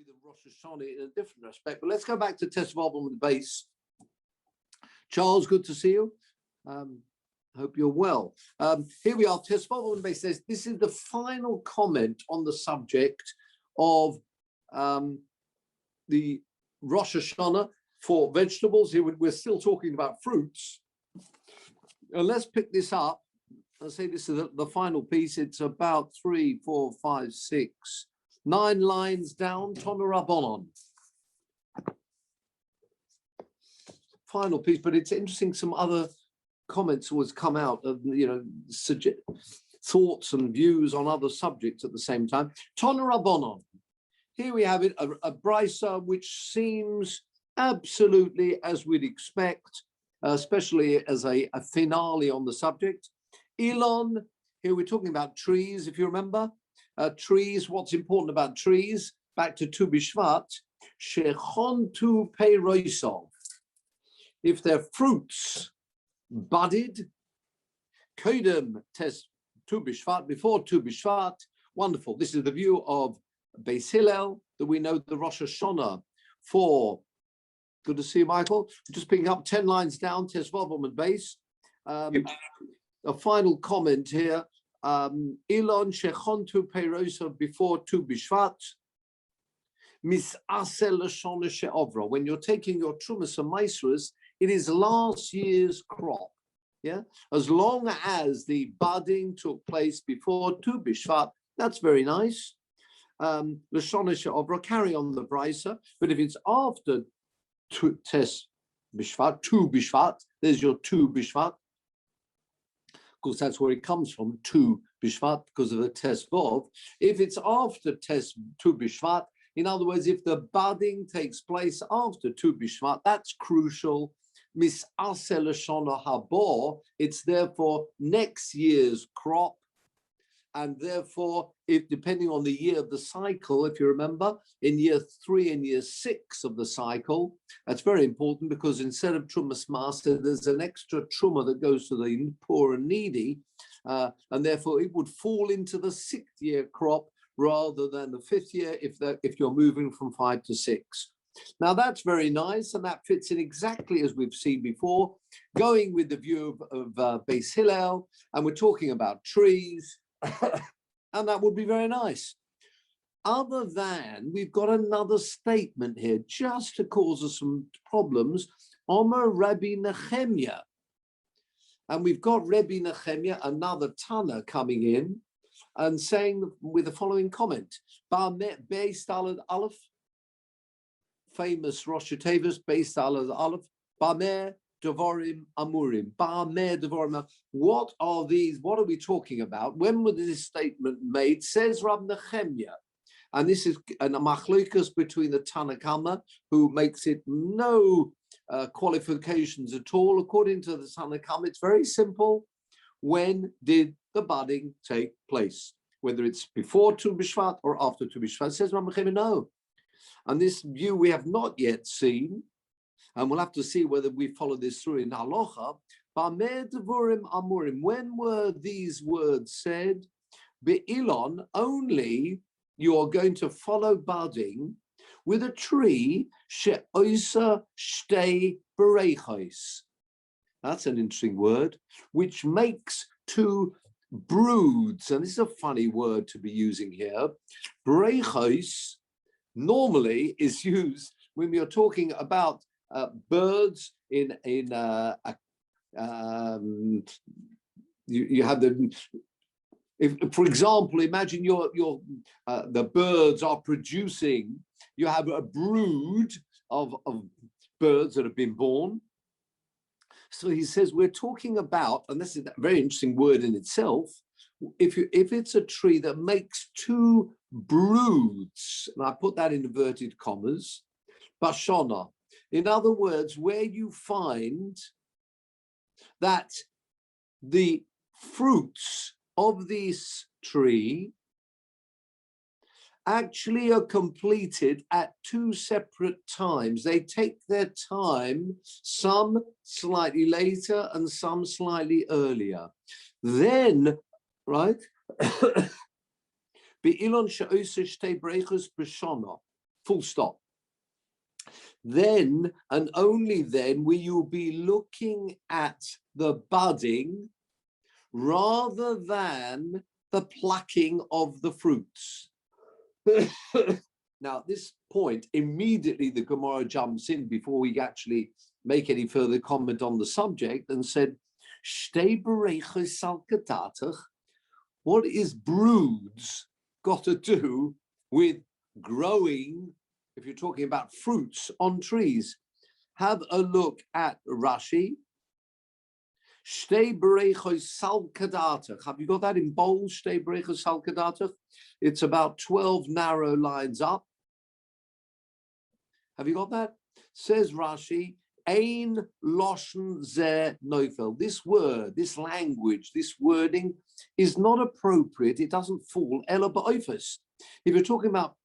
the Rosh Hashanah in a different respect. But let's go back to Tesvav on the base. Charles, good to see you. Hope you're well. Here we are. Tesvav on the base says this is the final comment on the subject of the Rosh Hashanah for vegetables. Here we're still talking about fruits. And let's pick this up. I'll say this is the final piece. It's about 3, 4, 5, 6, 9 lines down. Tana Rabbanon. Final piece, but it's interesting. Some other comments always come out of, thoughts and views on other subjects at the same time. Tana Rabbanon. Here we have it, a brisa which seems absolutely as we'd expect, especially as a finale on the subject. Elon, here we're talking about trees, if you remember. Trees, what's important about trees? Back to Tu B'Shvat. Shechontu Peiroisov. If their fruits budded, Kodem Tes Tu B'Shvat, before Tu B'Shvat, wonderful. This is the view of Beis Hillel, that we know the Rosh Hashanah for. Good to see you, Michael. Just picking up 10 lines down, Tesvav on the base. A final comment here. Elon Shechontu Peirosa before Tu B'Shvat. Mis'asel Lashon She'ovra. When you're taking your Trumas and Maisras, it is last year's crop. Yeah, as long as the budding took place before Tu B'Shvat, that's very nice. Lashon She'ovra, carry on the brisa. But if it's after Tes B'Shvat, Tu B'Shvat, there's your Tu B'Shvat. Of course, that's where it comes from, Tu B'Shvat, because of the Tesvav. If it's after Tu B'Shvat, in other words, if the budding takes place after Tu B'Shvat, that's crucial. Mis'aseh Lashon Habor, it's therefore next year's crop. And therefore, if depending on the year of the cycle, if you remember, in year 3 and year 6 of the cycle, that's very important because instead of Trumas Master, there's an extra Truma that goes to the poor and needy, and therefore it would fall into the 6th year crop rather than the 5th year if you're moving from 5 to 6. Now that's very nice, and that fits in exactly as we've seen before, going with the view of Beis Hillel, and we're talking about trees. And that would be very nice. Other than we've got another statement here just to cause us some problems. Omer Rabbi Nehemiah. And we've got Rabbi Nehemiah, another Tana, coming in and saying with the following comment. Based on Aleph, famous Rosh Hashanah, based on Aleph, Bamer Devorim Amurim, Ba'ameh Devorim. What are these? What are we talking about? When was this statement made? Says Rab Nehemiah, and this is a machlokas between the Tanakama, who makes it no qualifications at all. According to the Tanakama, it's very simple. When did the budding take place? Whether it's before Tu B'Shvat or after Tu B'Shvat, says Rab Nehemiah, no. And this view we have not yet seen. And we'll have to see whether we follow this through in halacha. When were these words said? Be'ilon, only you are going to follow budding with a tree she'oisa shtei berechos. That's an interesting word, which makes 2 broods. And this is a funny word to be using here. Berechos normally is used when we are talking about birds you have the, if for example, imagine the birds are producing, you have a brood of birds that have been born. So he says we're talking about, and this is a very interesting word in itself, if it's a tree that makes 2 broods, and I put that in inverted commas, bashana. In other words, where you find that the fruits of this tree actually are completed at 2 separate times. They take their time, some slightly later and some slightly earlier. Then, right? full stop. Then and only then will you be looking at the budding rather than the plucking of the fruits. Now, at this point, immediately the Gemara jumps in before we actually make any further comment on the subject and said, what is broods got to do with growing, if you're talking about fruits on trees? Have a look at Rashi. Have you got that in bold? It's about 12 narrow lines up. Have you got that? Says Rashi, Ein Loshen Ze Neufel. This word, this language, this wording is not appropriate. It doesn't fall Ela Ba'ofus. If you're talking about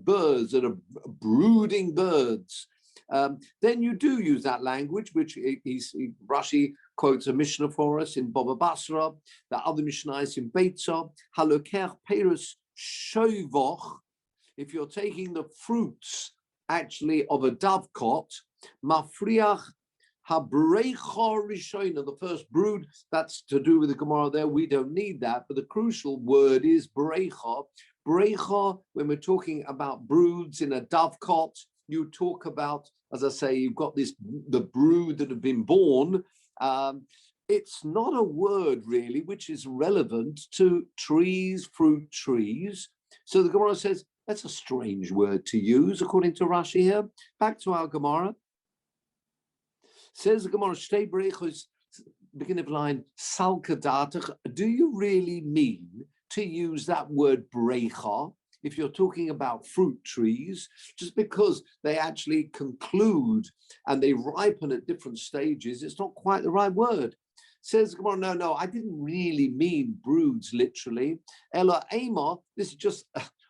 birds that are brooding birds, then you do use that language, which Rashi quotes a Mishnah for us in Baba Basra, the other Mishnah is in Beitzah, Halokech Perus Shovoch. If you're taking the fruits actually of a dovecot, Mafriach Habreicha Rishona, the first brood, that's to do with the Gemara there. We don't need that, but the crucial word is Breicha. Breicha, when we're talking about broods in a dovecot, you talk about, as I say, you've got the brood that have been born. It's not a word really which is relevant to trees, fruit trees. So the Gemara says, that's a strange word to use, according to Rashi here. Back to our Gemara. Says the Gemara, Shtei Brechos, beginning of line, Salkadatach. Do you really mean to use that word brecha if you're talking about fruit trees, just because they actually conclude and they ripen at different stages? It's not quite the right word. Says the Gemara, no, I didn't really mean broods literally. Ela Ema, this is just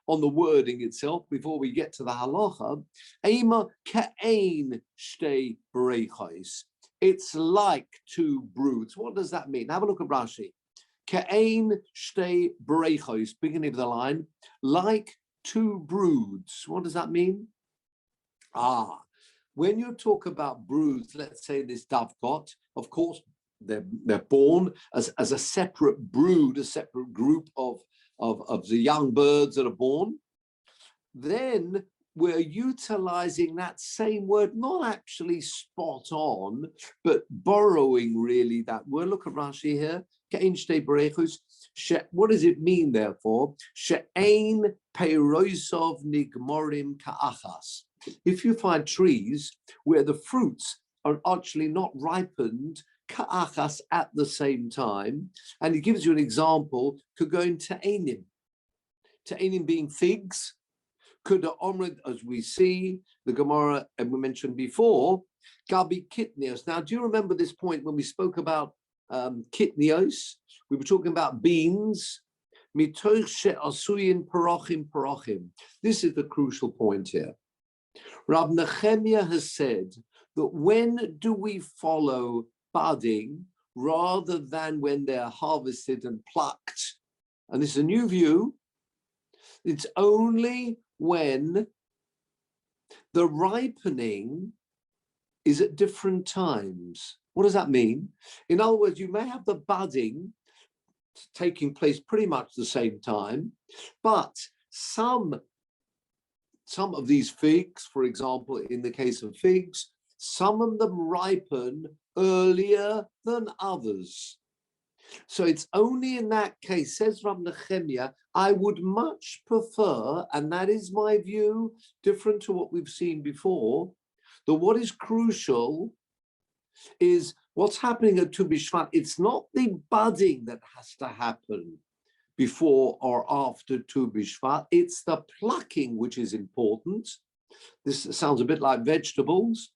on the wording itself before we get to the halacha. Ema ka'ein shtei brechos. It's like two broods. What does that mean? Have a look at Rashi. Ka'ein shtei brechos, beginning of the line, like two broods. What does that mean? When you talk about broods, let's say this dovecot, of course, they're born as a separate brood, a separate group of the young birds that are born. Then we're utilizing that same word, not actually spot on, but borrowing really that word. Look at Rashi here. What does it mean, therefore? She'ein peirosov nigmorim ka'achas. If you find trees where the fruits are actually not ripened ka'achas at the same time, and he gives you an example, could go into ta'enim. Ta'enim being figs, could omrid, as we see, the Gemara, and we mentioned before, gabi kitnios. Now, do you remember this point when we spoke about kitnios? We were talking about beans. Mitoch she'asuyin parochim. This is the crucial point here. Rab Nehemiah has said that when do we follow budding rather than when they're harvested and plucked? And this is a new view. It's only when the ripening is at different times. What does that mean? In other words, you may have the budding taking place pretty much the same time, but some of these figs, for example, in the case of figs, some of them ripen earlier than others. So it's only in that case, says Rab Nehemiah, I would much prefer, and that is my view, different to what we've seen before, that what is crucial is what's happening at Tu B'Shvat. It's not the budding that has to happen before or after Tu B'Shvat. It's the plucking which is important. This sounds a bit like vegetables.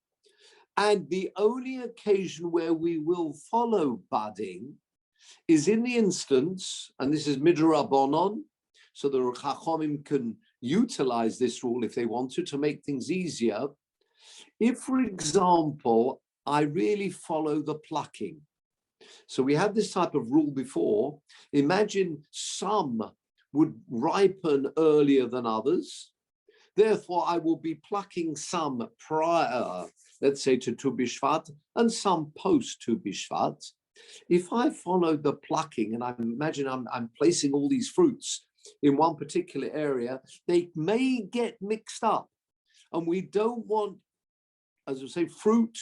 And the only occasion where we will follow budding is in the instance, and this is midrabanon, so the Chachomim can utilize this rule if they want to make things easier. If, for example, I really follow the plucking. So we had this type of rule before. Imagine some would ripen earlier than others. Therefore, I will be plucking some prior, let's say, to Tu B'Shvat, and some post Tu B'Shvat. If I follow the plucking, and I imagine I'm placing all these fruits in one particular area, they may get mixed up. And we don't want, as I say, fruit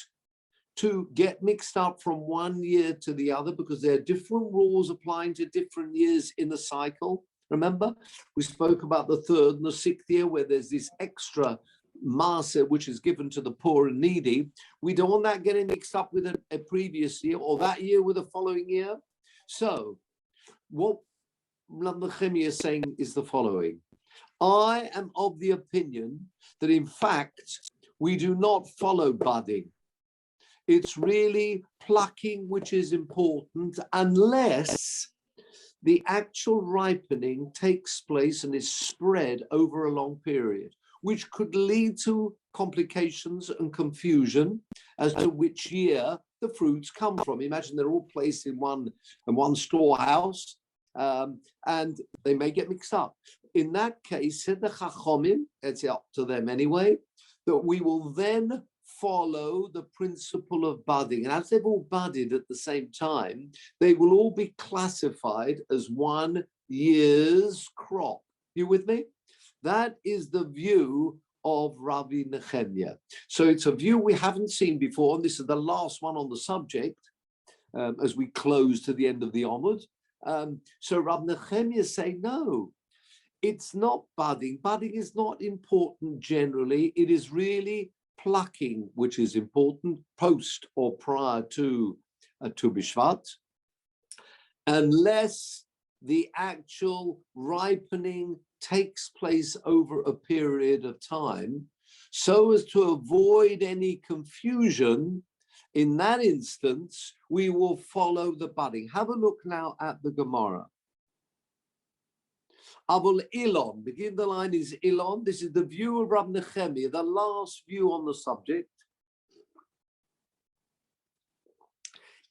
to get mixed up from one year to the other, because there are different rules applying to different years in the cycle. Remember, we spoke about the third and the sixth year, where there's this extra maaser which is given to the poor and needy. We don't want that getting mixed up with a previous year, or that year with the following year. So what Rav Nechemia is saying is the following. I am of the opinion that, in fact, we do not follow budding. It's really plucking which is important, unless the actual ripening takes place and is spread over a long period, which could lead to complications and confusion as to which year the fruits come from. Imagine they're all placed in one storehouse, and they may get mixed up. In that case, said the Chachomim, it's up to them anyway, that we will then follow the principle of budding. And as they've all budded at the same time, they will all be classified as 1 year's crop. You with me? That is the view of Rabbi Nechemia. So it's a view we haven't seen before, and this is the last one on the subject as we close to the end of the Omud. So Rabbi Nechemia is saying, no, it's not budding. Budding is not important generally. It is really plucking which is important, post or prior to Tu B'Shvat, unless the actual ripening takes place over a period of time, so as to avoid any confusion. In that instance, we will follow the budding. Have a look now at the Gemara. Avol Ilon, begin the line is Ilon. This is the view of Rav Nechemia, the last view on the subject.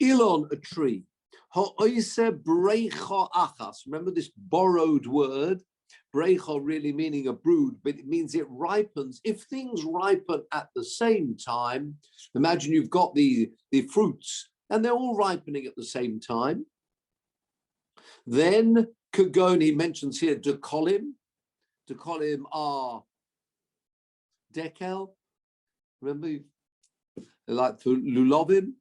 Ilon, a tree. Ha'oise breicha achas. Remember this borrowed word, breicha really meaning a brood, but it means it ripens. If things ripen at the same time, imagine you've got the fruits and they're all ripening at the same time, then Kagon, he mentions here, dekolim. Dekolim are dekel. Remember, like for lulovim.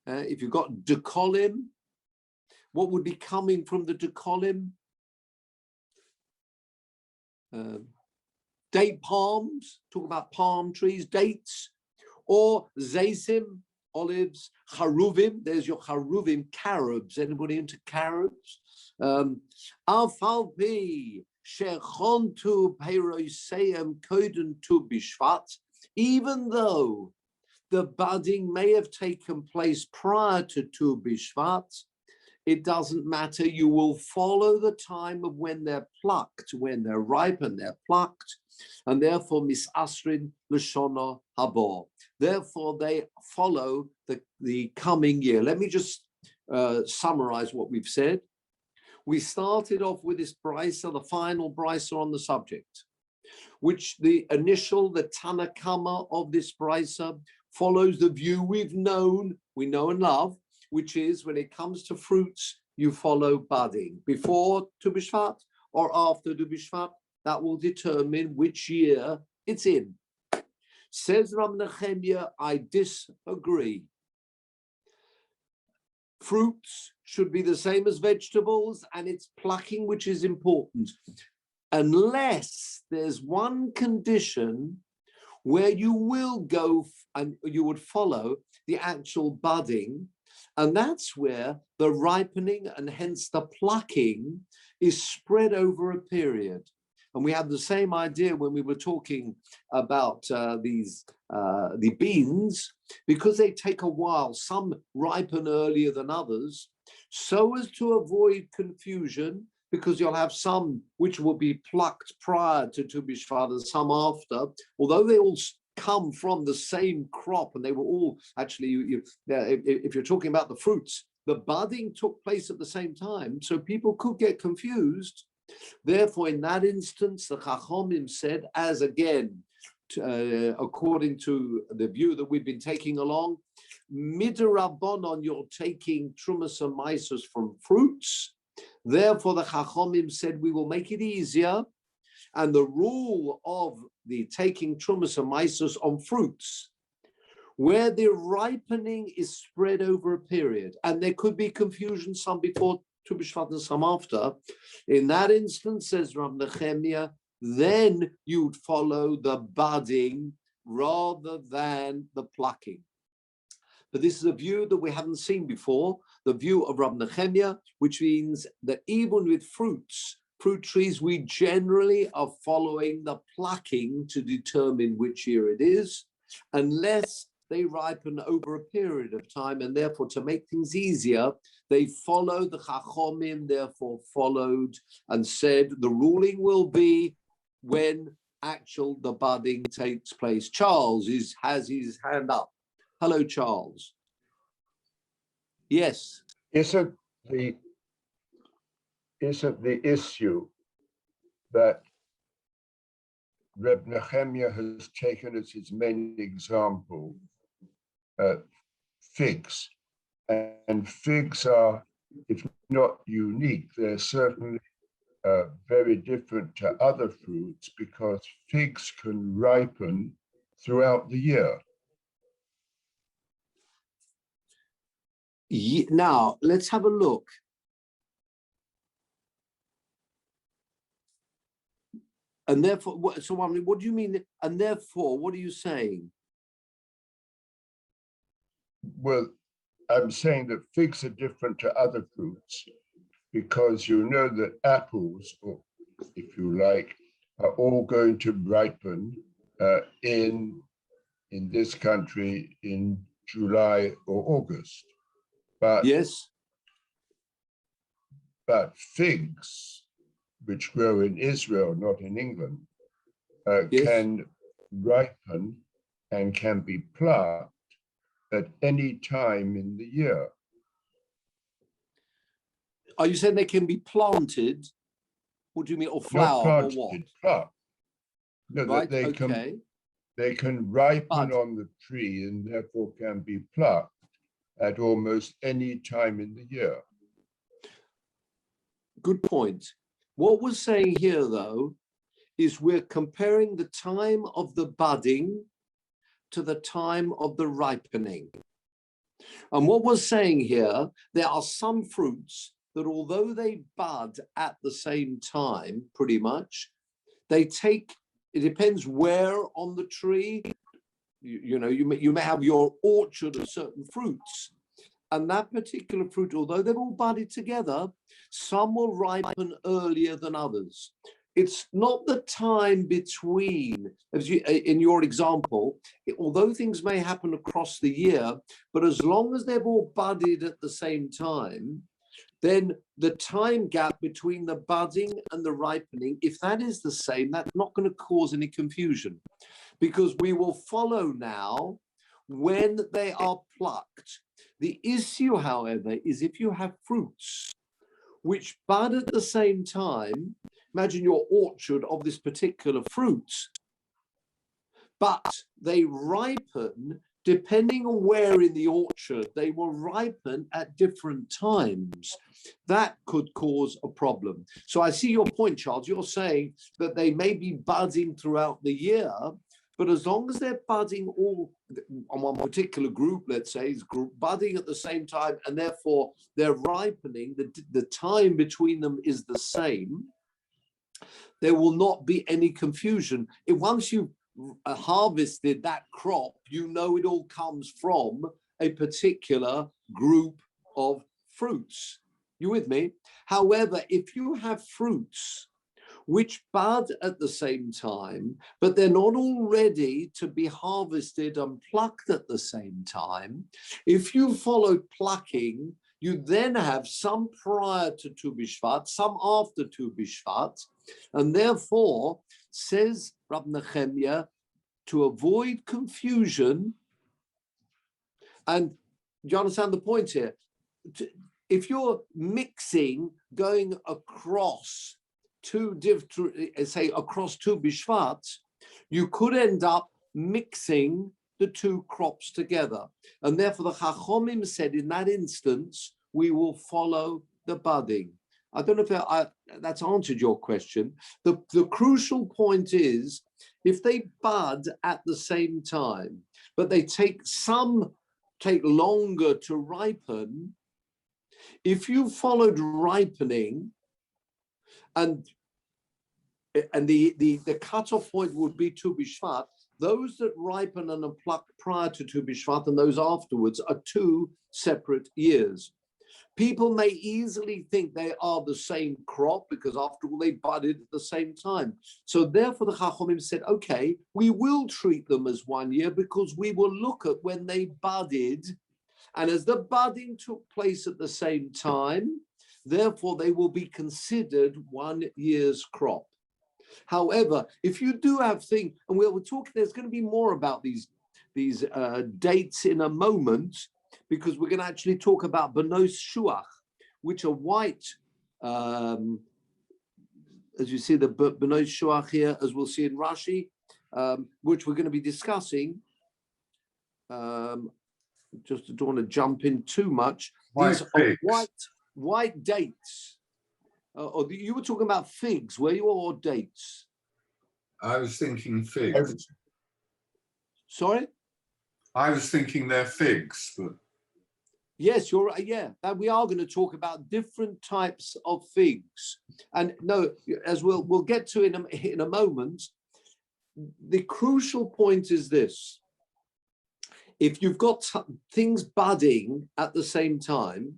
If you've got dekolim, what would be coming from the dekolim? Date palms, talk about palm trees, dates, or zaysim, olives, charuvim. There's your charuvim, carobs. Anybody into carobs? Alfalpi shechontu peiroseim koden tu bishvat. Even though the budding may have taken place prior to Tu B'Shvat, it doesn't matter. You will follow the time of when they're plucked, when they're ripe and they're plucked, and therefore misasrin l'shona habor. Therefore, they follow the coming year. Let me just summarize what we've said. We started off with this brisa, the final brisa on the subject, which the Tana Kama of this brisa follows the view we know and love, which is when it comes to fruits, you follow budding. Before Tu B'Shvat or after Tu B'Shvat, that will determine which year it's in. Says Rav Nechemia, I disagree. Fruits should be the same as vegetables, and it's plucking which is important. Unless there's one condition where you will go and you would follow the actual budding, and that's where the ripening and hence the plucking is spread over a period. And we had the same idea when we were talking about the beans, because they take a while. Some ripen earlier than others, so as to avoid confusion, because you'll have some which will be plucked prior to Tu B'Shvat and some after, although they all come from the same crop and they were all actually, if you're talking about the fruits, the budding took place at the same time, so people could get confused. Therefore, in that instance, the Chachomim said, as again, according to the view that we've been taking along, midrabanon, you're taking trumas and maisros from fruits. Therefore, the Chachomim said, we will make it easier. And the rule of the taking trumas and maisros on fruits, where the ripening is spread over a period, and there could be confusion, some before Tu B'Shvat and some after. In that instance, says Rav Nechemia, then you'd follow the budding rather than the plucking. But this is a view that we haven't seen before, the view of Rav Nechemia, which means that even with fruit trees, we generally are following the plucking to determine which year it is, unless they ripen over a period of time, and therefore to make things easier, they follow the Chachomim, therefore followed and said the ruling will be when the budding takes place. Charles has his hand up. Hello, Charles. Yes. Isn't the issue that Reb Nehemiah has taken as his main example figs, and figs are, if not unique, they're certainly very different to other fruits because figs can ripen throughout the year. Now, let's have a look. And therefore, so what do you mean? And therefore, what are you saying? Well, I'm saying that figs are different to other fruits because you know that apples, or if you like, are all going to ripen in this country in July or August. But yes, but figs, which grow in Israel, not in England, yes, can ripen and can be plucked at any time in the year. Are you saying they can be planted? What do you mean, or flower, not planted, or what? Plucked. No, right, that they can ripen on the tree and therefore can be plucked at almost any time in the year. Good point. What we're saying here, though, is we're comparing the time of the budding to the time of the ripening. And what we're saying here, there are some fruits that although they bud at the same time, pretty much, they take, it depends where on the tree, you may have your orchard of certain fruits. And that particular fruit, although they've all budded together, some will ripen earlier than others. It's not the time between, as in your example, although things may happen across the year, but as long as they've all budded at the same time, then the time gap between the budding and the ripening, if that is the same, that's not going to cause any confusion, because we will follow now when they are plucked. The issue, however, is if you have fruits which bud at the same time, imagine your orchard of this particular fruit, but they ripen depending on where in the orchard, they will ripen at different times. That could cause a problem. So I see your point, Charles. You're saying that they may be budding throughout the year, but as long as they're budding all on one particular group, let's say, is budding at the same time, and therefore they're ripening, the time between them is the same, there will not be any confusion. Once you've harvested that crop, you know it all comes from a particular group of fruits. You with me? However, if you have fruits which bud at the same time, but they're not all ready to be harvested and plucked at the same time, if you follow plucking, you then have some prior to Tu B'Shvat, some after Tu B'Shvat, and therefore, says Rab Nechemia, to avoid confusion, and do you understand the point here? If you're mixing, going across say across two Bishvats, you could end up mixing the two crops together. And therefore the Chachomim said in that instance, we will follow the budding. I don't know if that's answered your question. The crucial point is, if they bud at the same time, but they take longer to ripen, if you followed ripening, and the cutoff point would be Tu B'Shvat, those that ripen and are plucked prior to Tu B'Shvat and those afterwards are two separate years. People may easily think they are the same crop because after all they budded at the same time. So therefore the Chachomim said, okay, we will treat them as 1 year because we will look at when they budded, and as the budding took place at the same time, therefore they will be considered 1 year's crop. However, if you do have things, and we're talking, there's going to be more about these dates in a moment, because we're going to actually talk about Benos Shuach, which are white, as you see the Benos Shuach here, as we'll see in Rashi, which we're going to be discussing. Just don't want to jump in too much. These are white dates. You were talking about figs, were you, or dates? I was thinking figs. Sorry? I was thinking they're figs, but... Yes, you're right. Yeah, and we are going to talk about different types of figs. And no, as we'll get to in a moment, the crucial point is this. If you've got things budding at the same time,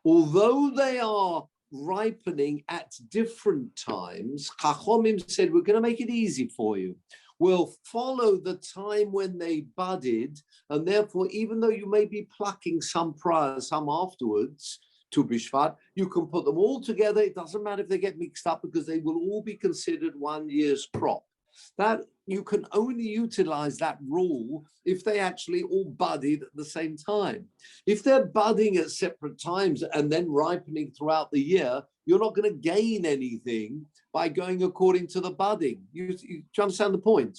although they are ripening at different times, Chachomim said, we're going to make it easy for you. We'll follow the time when they budded, and therefore, even though you may be plucking some prior, some afterwards, to Bishvat, you can put them all together. It doesn't matter if they get mixed up because they will all be considered 1 year's crop. That you can only utilize that rule if they actually all budded at the same time. If they're budding at separate times and then ripening throughout the year, you're not going to gain anything by going according to the budding. You understand the point?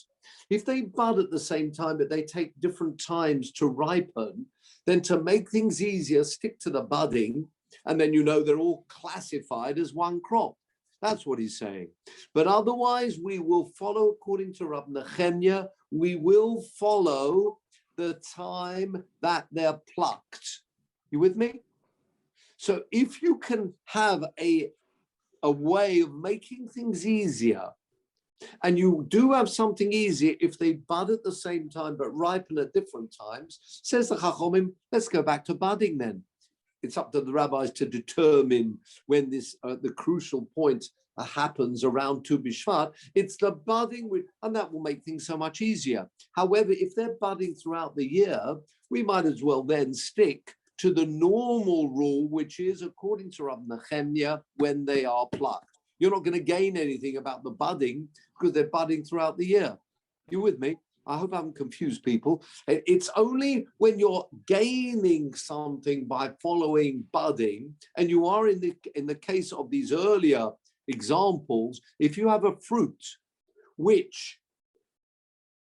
If they bud at the same time, but they take different times to ripen, then to make things easier, stick to the budding, and then they're all classified as one crop. That's what he's saying. But otherwise, we will follow, according to Rab Nechemya, we will follow the time that they're plucked. You with me? So if you can have a way of making things easier, and you do have something easier if they bud at the same time but ripen at different times, says the Chachomim, let's go back to budding then. It's up to the rabbis to determine when this the crucial point happens around Tu B'Shvat. It's the budding, and that will make things so much easier. However, if they're budding throughout the year, we might as well then stick to the normal rule, which is according to Rav Nechemya, when they are plucked. You're not going to gain anything about the budding because they're budding throughout the year. You with me? I hope I haven't confused people. It's only when you're gaining something by following budding, and you are in the case of these earlier examples, if you have a fruit which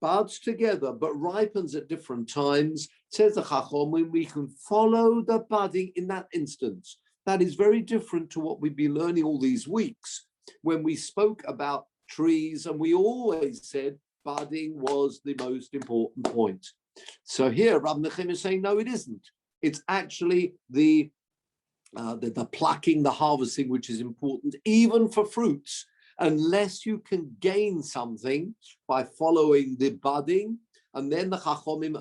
buds together but ripens at different times, says the Chacham, when we can follow the budding in that instance. That is very different to what we've been learning all these weeks when we spoke about trees, and we always said budding was the most important point. So here, Rav Nechemya is saying, no, it isn't. It's actually the plucking, the harvesting, which is important, even for fruits, unless you can gain something by following the budding. And then the Chachomim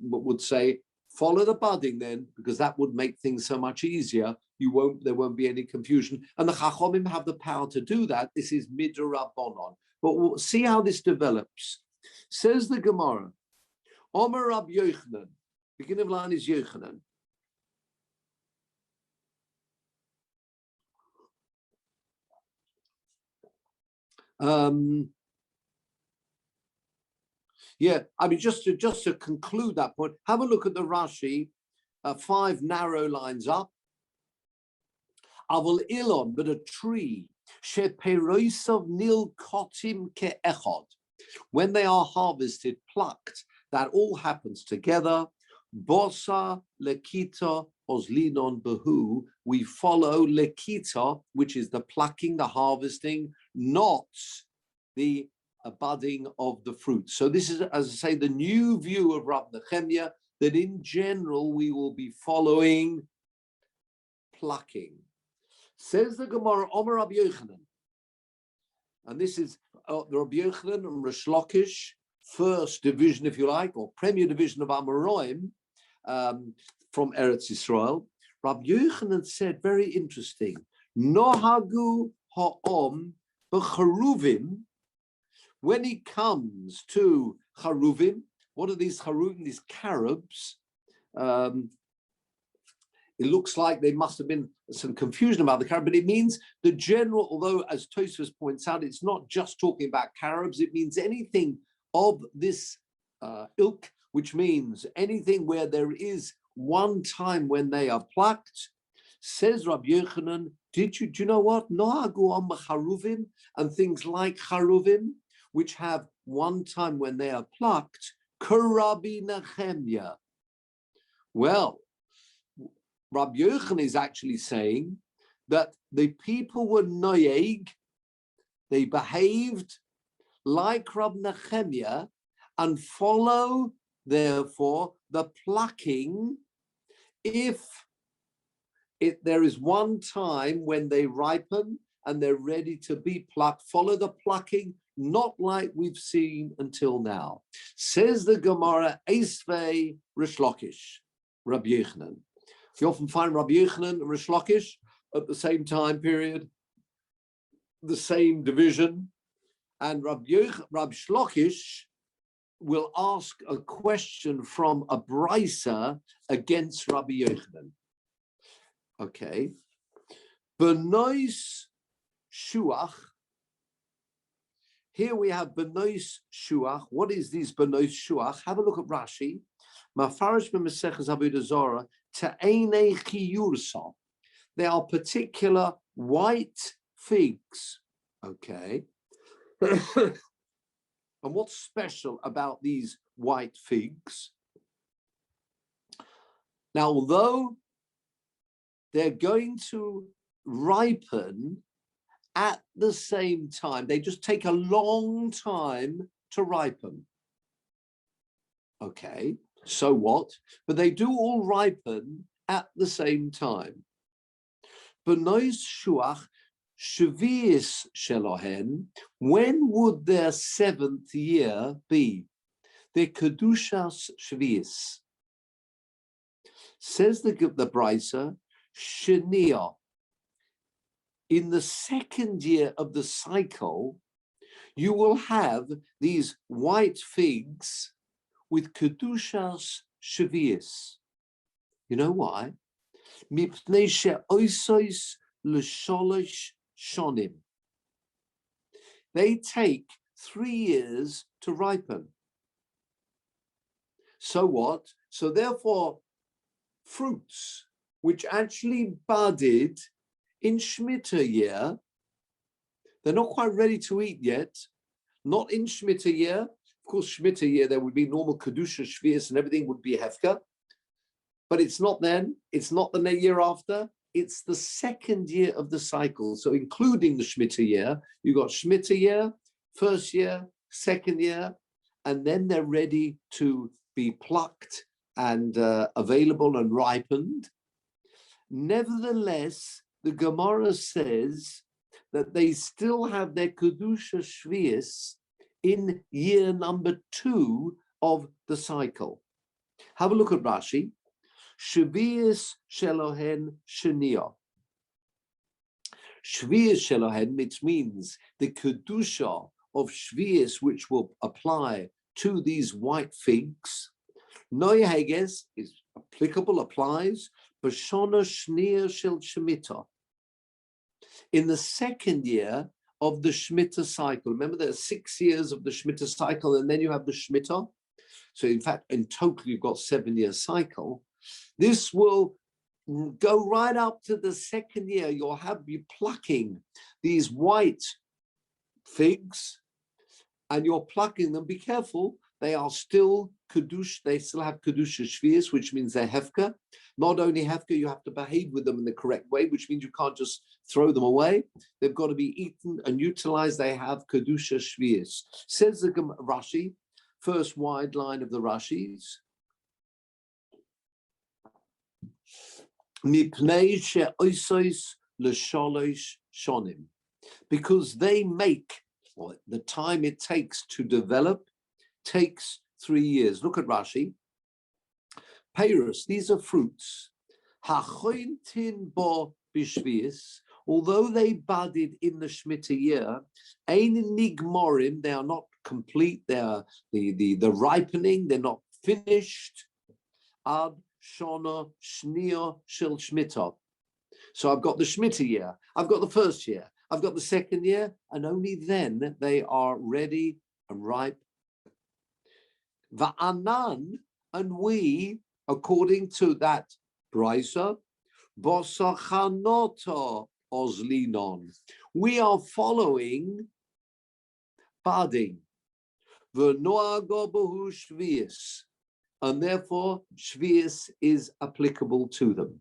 would say, follow the budding then, because that would make things so much easier. There won't be any confusion. And the Chachomim have the power to do that. This is midrabanan. But we'll see how this develops. Says the Gemara, Omer Rab Yochanan, beginning of line is Yochanan. Just to conclude that point, have a look at the Rashi, 5 narrow lines up. Aval ilon, but a tree, sheperoisav nil kotim ke'echad. When they are harvested, plucked, that all happens together. Bosa lekita oslinon behu. We follow lekita, which is the plucking, the harvesting, not the budding of the fruit. So this is, as I say, the new view of Rab Nechemia, that in general we will be following plucking. Says the Gemara, Omer Rabbi Yochanan, and this is the Rabbi Yochanan and Rish Lakish, first division, if you like, or premier division of Amoraim from Eretz Yisrael. Rabbi Yochanan said, very interesting, Nohagu ha'om b'charuvim. When he comes to charuvim, what are these charuvim? These carobs. It looks like there must have been some confusion about the carob, but it means the general, although as Tosfos points out, it's not just talking about carobs, it means anything of this ilk, which means anything where there is one time when they are plucked. Says Rabbi Yochanan, do you know what? Nohagu am charuvim, and things like charuvim, which have one time when they are plucked, Karabi Nechemia. Well, Rabbi Yochanan is actually saying that the people were noyeg, they behaved like Rabbi Nechemia and follow, therefore, the plucking if there is one time when they ripen and they're ready to be plucked, follow the plucking, not like we've seen until now. Says the Gemara, Eisvei Rish Lakish, Rabbi Yochanan. You often find Rabbi Yochanan and Rish Lakish at the same time period, the same division, and Rabbi Lakish will ask a question from a brisa against Rabbi Yochanan. Okay. Benois Shuach. Here we have Benois Shuach. What is these Benois Shuach? Have a look at Rashi. Mafarish b'Maseches Avodah Zarah ta'enei chiyursa. They are particular white figs. Okay. And what's special about these white figs? Now, although they're going to ripen at the same time, they just take a long time to ripen. Okay, so what? But they do all ripen at the same time. Benois Shuach Shavius Shelohen, when would their 7th year be? Their Kedushas Shavius. Says the Brisa, Shania. In the 2nd year of the cycle, you will have these white figs with Kedushas Shavius. You know why? Mipnei she'osos l'sholosh shonim. They take 3 years to ripen. So what? So therefore, fruits which actually budded in Shemitah year, they're not quite ready to eat yet, not in Shemitah year. Of course, Shemitah year, there would be normal Kedusha, Shvius, and everything would be Hefka. But it's not then, it's not the year after, it's the 2nd year of the cycle. So including the Shemitah year, you've got Shemitah year, 1st year, 2nd year, and then they're ready to be plucked and available and ripened. Nevertheless, the Gemara says that they still have their Kedusha Shvius in year number 2 of the cycle. Have a look at Rashi. Shvius Shelohen Shenia. Shvius Shelohen, which means the Kedusha of Shvius, which will apply to these white figs. Noyeheges is applicable, applies. B'shona Shnia Shel Shemitah. In the 2nd year of the Shemitah cycle, remember there are 6 years of the Shemitah cycle, and then you have the Shemitah. So in fact, in total, you've got 7-year cycle. This will go right up to the second year, you'll be plucking these white figs, and you're plucking them. Be careful, they are still Kedush, they still have Kedusha Shvius, which means they're Hefka. Not only Hefka, you have to behave with them in the correct way, which means you can't just throw them away. They've got to be eaten and utilized. They have Kedusha Shvius. Says the Rashi, first wide line of the Rashis. Mipnei she'osos l'shalosh shonim. Because they make, or the time it takes to develop takes 3 years. Look at Rashi. Peiros, these are fruits. Hachointin bo bishvius, although they budded in the Shemitah year, ein nigmorim, they are not complete, they are the ripening, they're not finished. Ad shona shnia shel Shemitah. So I've got the Shemitah year, I've got the first year, I've got the second year, and only then they are ready and ripe. Va'anan, and we, according to that brisa, bosachanoto ozlinon, we are following budding. V'noago behu shvius, and therefore shvius is applicable to them.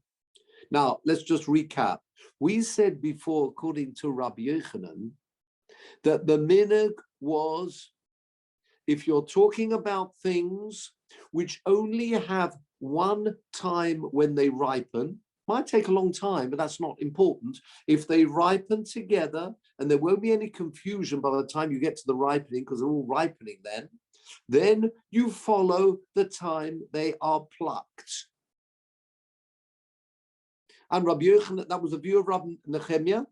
Now, let's just recap. We said before, according to Rabbi Yochanan, that the minhag was, if you're talking about things which only have one time when they ripen, might take a long time, but that's not important. If they ripen together, and there won't be any confusion by the time you get to the ripening, because they're all ripening then you follow the time they are plucked. And Rabbi Yochanan, that was the view of Rabbi Nehemiah,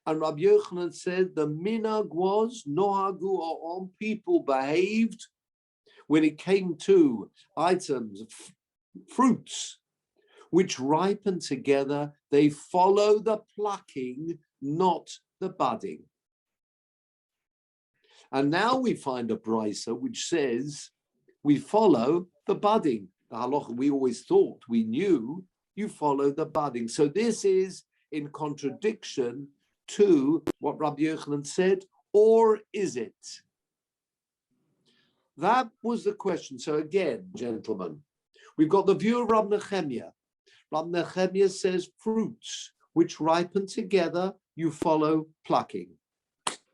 and Rabbi Yochanan said the minhag was nohagu, or people behaved when it came to items, fruits, which ripen together, they follow the plucking, not the budding. And now we find a brisa which says we follow the budding. The halacha we always thought, we knew, you follow the budding. So this is in contradiction to what Rabbi Yochanan said, or is it? That was the question. So again, gentlemen, we've got the view of Rabbi Nehemiah. Rabbi Nehemiah says fruits which ripen together, you follow plucking.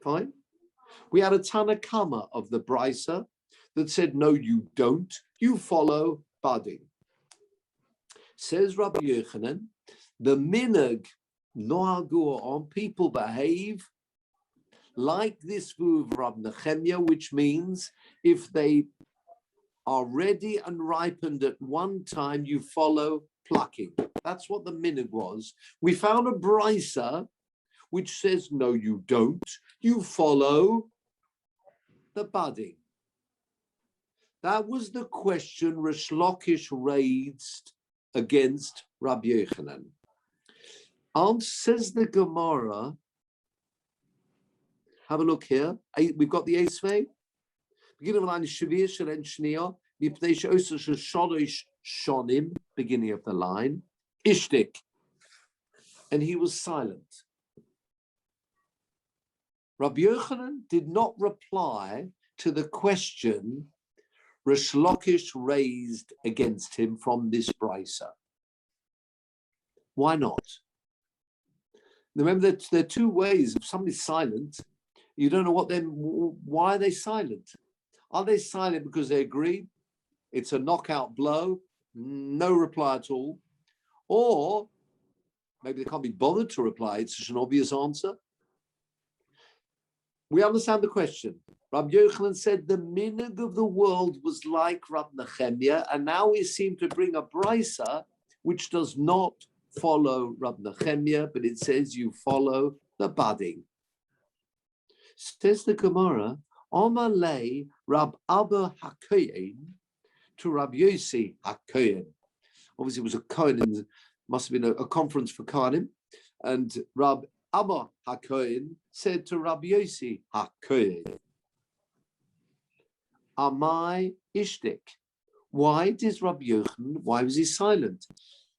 Fine. We had a Tana Kama of the Brisa that said, no, you don't. You follow budding. Says Rabbi Yochanan, the minhag nohagu, on people behave like this view of Rabbi Nehemiah, which means if they are ready and ripened at one time, you follow plucking. That's what the minhag was. We found a brisa which says, no, you don't. You follow the budding. That was the question Rish Lakish raised against Rabbi Yochanan. And says the Gemara, have a look here. We've got the Esvei. Beginning of the line is Shavir Shelen Shnia, Mipnei She'osa Shalosh Shonim, beginning of the line, Ishtik. And he was silent. Rabbi Yochanan did not reply to the question Rish Lakish raised against him from this brisa. Why not? Remember that there are two ways. If somebody's silent, you don't know why are they silent? Are they silent because they agree it's a knockout blow, no reply at all? Or maybe they can't be bothered to reply, it's such an obvious answer. We understand the question. Rabbi Yochanan said the minhag of the world was like Rabbi Nehemiah, and now we seem to bring a brisa which does not follow Rabbi Nehemiah, but it says you follow the budding. Says the Gemara, Omalei Rab Abba HaKohen to Rabbi Yossi HaKohen. Obviously, it was a Kohen, must have been a conference for Kohanim, and Rab Abba HaKohen said to Rabbi Yossi HaKohen, Amai Ishtik. Why did Rabbi Yochanan, why was he silent?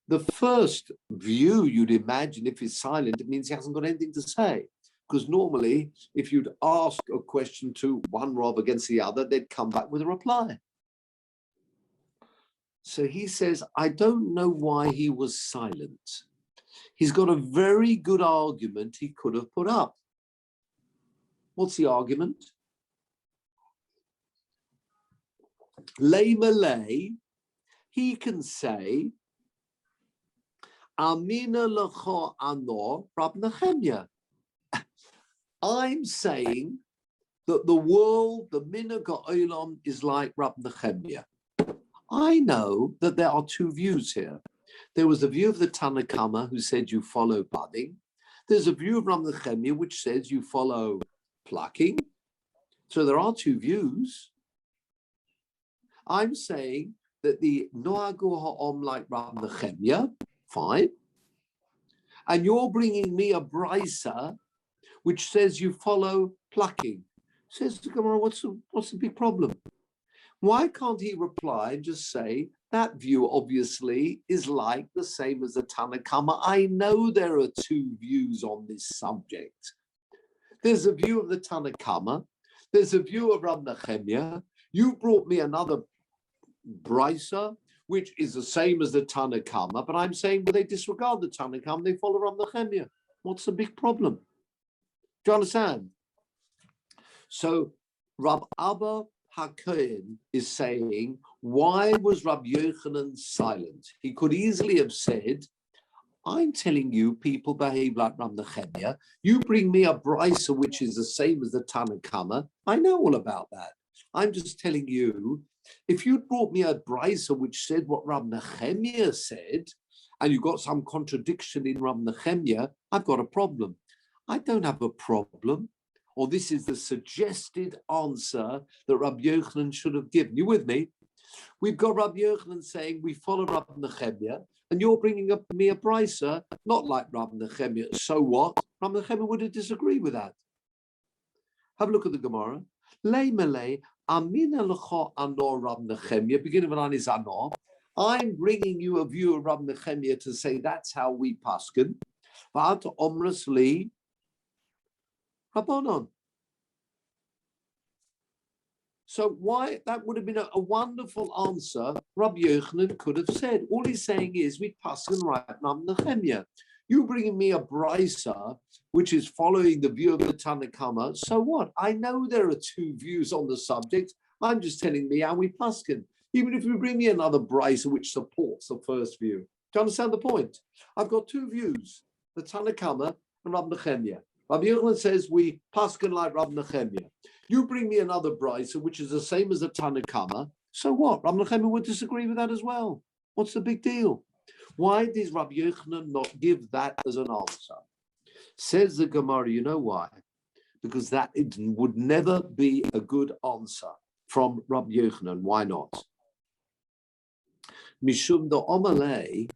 The first view you'd imagine, if he's silent, it means he hasn't got anything to say. Because normally, if you'd ask a question to one Rav against the other, they'd come back with a reply. So he says, I don't know why he was silent. He's got a very good argument he could have put up. What's the argument? Lay Malay, he can say, Amina lecha anor Rab Nehemiah. I'm saying that the world, the minhag ha'olam, is like Rab Nehemiah. I know that there are two views here. There was a view of the Tanna Kama who said you follow budding. There's a view of Rab Nehemiah which says you follow plucking. So there are two views. I'm saying that the Noagu ha'om like Rab Nehemiah, fine. And you're bringing me a brisa which says you follow plucking. Says the Gemara, what's the big problem? Why can't he reply and just say, that view obviously is like the same as the Tanna Kama. I know there are two views on this subject. There's a view of the Tanna Kama. There's a view of Rab Nehemiah. You brought me another brisa, which is the same as the Tanna Kama, but I'm saying, well, they disregard the Tanna Kama, they follow Rab Nehemiah. What's the big problem? Do you understand? So Rab Abba HaKohen is saying, why was Rab Yochanan silent? He could easily have said, I'm telling you, people behave like Rab Nehemiah. You bring me a brisa which is the same as the Tanna Kama. I know all about that. I'm just telling you, if you brought me a brisa which said what Rab Nehemiah said, and you got some contradiction in Rab Nehemiah, I've got a problem. I don't have a problem. Or this is the suggested answer that Rab Yochanan should have given. You with me? We've got Rab Yochanan saying we follow Rab Nehemiah, and you're bringing up me a brisa, not like Rab Nehemiah. So what? Rab Nehemiah would have disagreed with that. Have a look at the Gemara. Lei melei amina lecha anor Rab Nehemiah. Beginning of an line is anor. I'm bringing you a view of Rab Nehemiah to say that's how we paskin. But omras li Rabbanon. So why, that would have been a wonderful answer Rabbi Yochanan could have said. All he's saying is, we paskin right Rab Nehemiah. You bringing me a brisa, which is following the view of the Tanna Kama, so what? I know there are two views on the subject. I'm just telling me how we paskin. Even if you bring me another brisa which supports the first view. Do you understand the point? I've got two views, the Tanna Kama and Rab Nehemiah. Rabbi Yochanan says we paskin like Rab Nehemiah. You bring me another brisa which is the same as the Tanna Kama. So what? Rab Nehemiah would disagree with that as well. What's the big deal? Why does Rabbi Yochanan not give that as an answer? Says the Gemara, you know why? Because that it would never be a good answer from Rabbi Yochanan. Why not? Mishum the Omalei,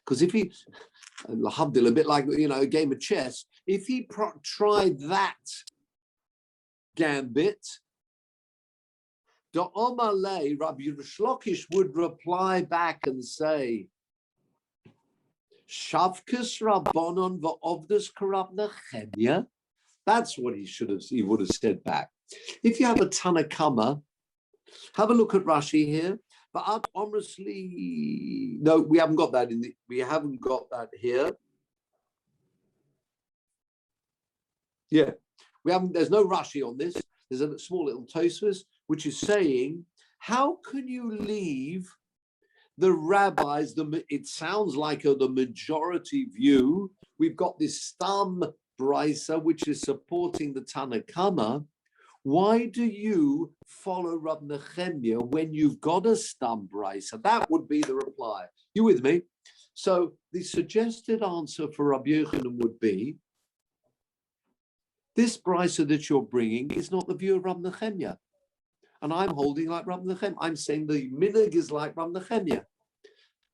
because if he, a bit like, a game of chess, if he tried that gambit, the Omalei, Rabbi Shlokish would reply back and say, Shavkas Rabbanon va'ovdas karab Nehemiah. That's what he would have said back. If you have a Tanna Kama, have a look at Rashi here. But honestly, no, we haven't got that we haven't got that here. Yeah, we haven't. There's no Rashi on this. There's a small little Tosfos which is saying, how can you leave the rabbis? It sounds like the majority view. We've got this Stam brisa which is supporting the Tanna Kama. Why do you follow Rab Nehemiah when you've got a Stam brisa? That would be the reply. You with me? So the suggested answer for Rabbi Yochanan would be, this brisa that you're bringing is not the view of Rab Nehemiah. And I'm holding like Rab Nehemiah. I'm saying the minhag is like Rab Nehemiah.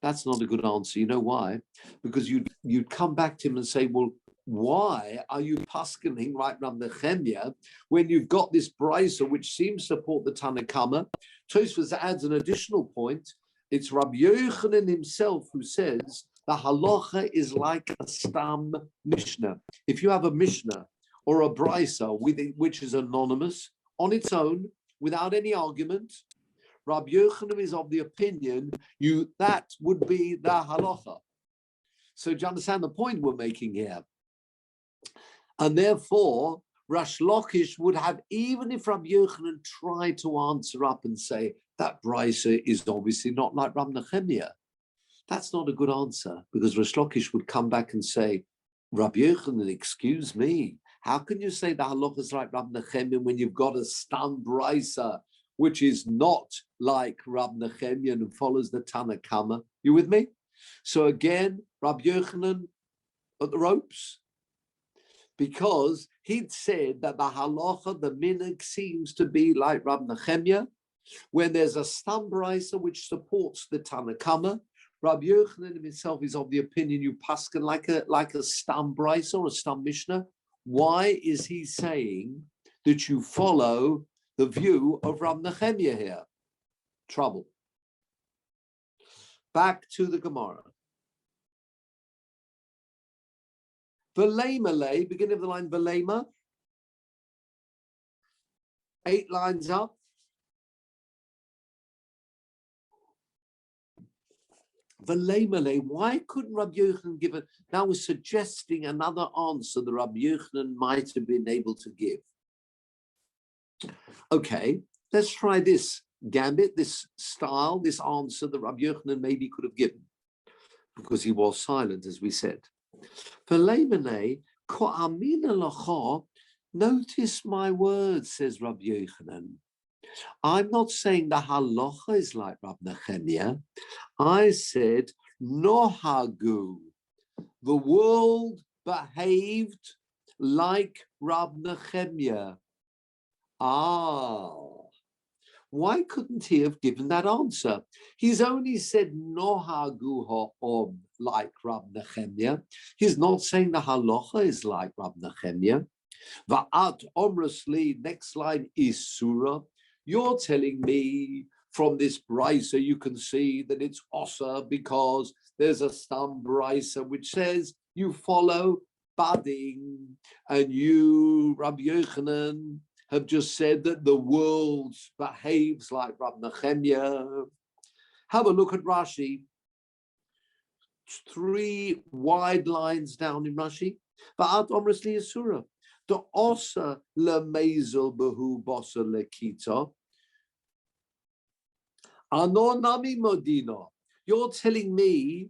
That's not a good answer. You know why? Because you'd come back to him and say, well, why are you paskining right Rab Nehemiah when you've got this brisa which seems to support the Tanna Kama? Tosfos adds an additional point. It's Rabbi Yochanan himself who says The halacha is like a stam mishnah. If you have a mishnah or a brisa which is anonymous on its own, without any argument, Rabbi Yochanan is of the opinion that would be the halacha. So do you understand the point we're making here? And therefore, Rash Lakish would have, even if Rabbi Yochanan tried to answer up and say, that brisa is obviously not like Rabbi Nechemiah, that's not a good answer, because Rash Lakish would come back and say, Rabbi Yochanan, excuse me, how can you say the halacha is like Rabbi Nechemiah when you've got a stam brisa which is not like Rabbi Nechemiah and follows the Tanna Kama? You with me? So again, Rabbi Yochanan at the ropes, because he'd said that the halacha, the minhag, seems to be like Rabbi Nechemiah, when there's a stam brisa which supports the Tanna Kama. Rabbi Yochanan himself is of the opinion you paskin like a stam brisa or a stam mishnah. Why is he saying that you follow the view of Rabbi Nechemiah here? Trouble. Back to the Gemara. V'leimalei, beginning of the line, v'leima. 8 lines up. V'leimalei, why couldn't Rabbi Yochanan give it? Now we're suggesting another answer that Rabbi Yochanan might have been able to give. Okay, let's try this gambit, this style, this answer that Rabbi Yochanan maybe could have given, because he was silent, as we said. Notice my words, says Rabbi Yochanan. I'm not saying the halacha is like Rabbi Nechemiah. I said, nohagu. The world behaved like Rabbi Nechemiah. Why couldn't he have given that answer? He's only said nohagu ha'om like Rabbi Nechemiah. He's not saying the halacha is like Rabbi Nechemiah. Va'at omrasli, next line is surah. You're telling me from this brisa you can see that it's osa because there's a stam brisa which says you follow budding, and you, Rabbi Yochanan, have just said that the world behaves like Rabbi Nechemiah. Have a look at Rashi. 3 wide lines down in Rashi. Va'at omrasli is surah. The osa lemezel behu bosa lekita. Anonami modina. You're telling me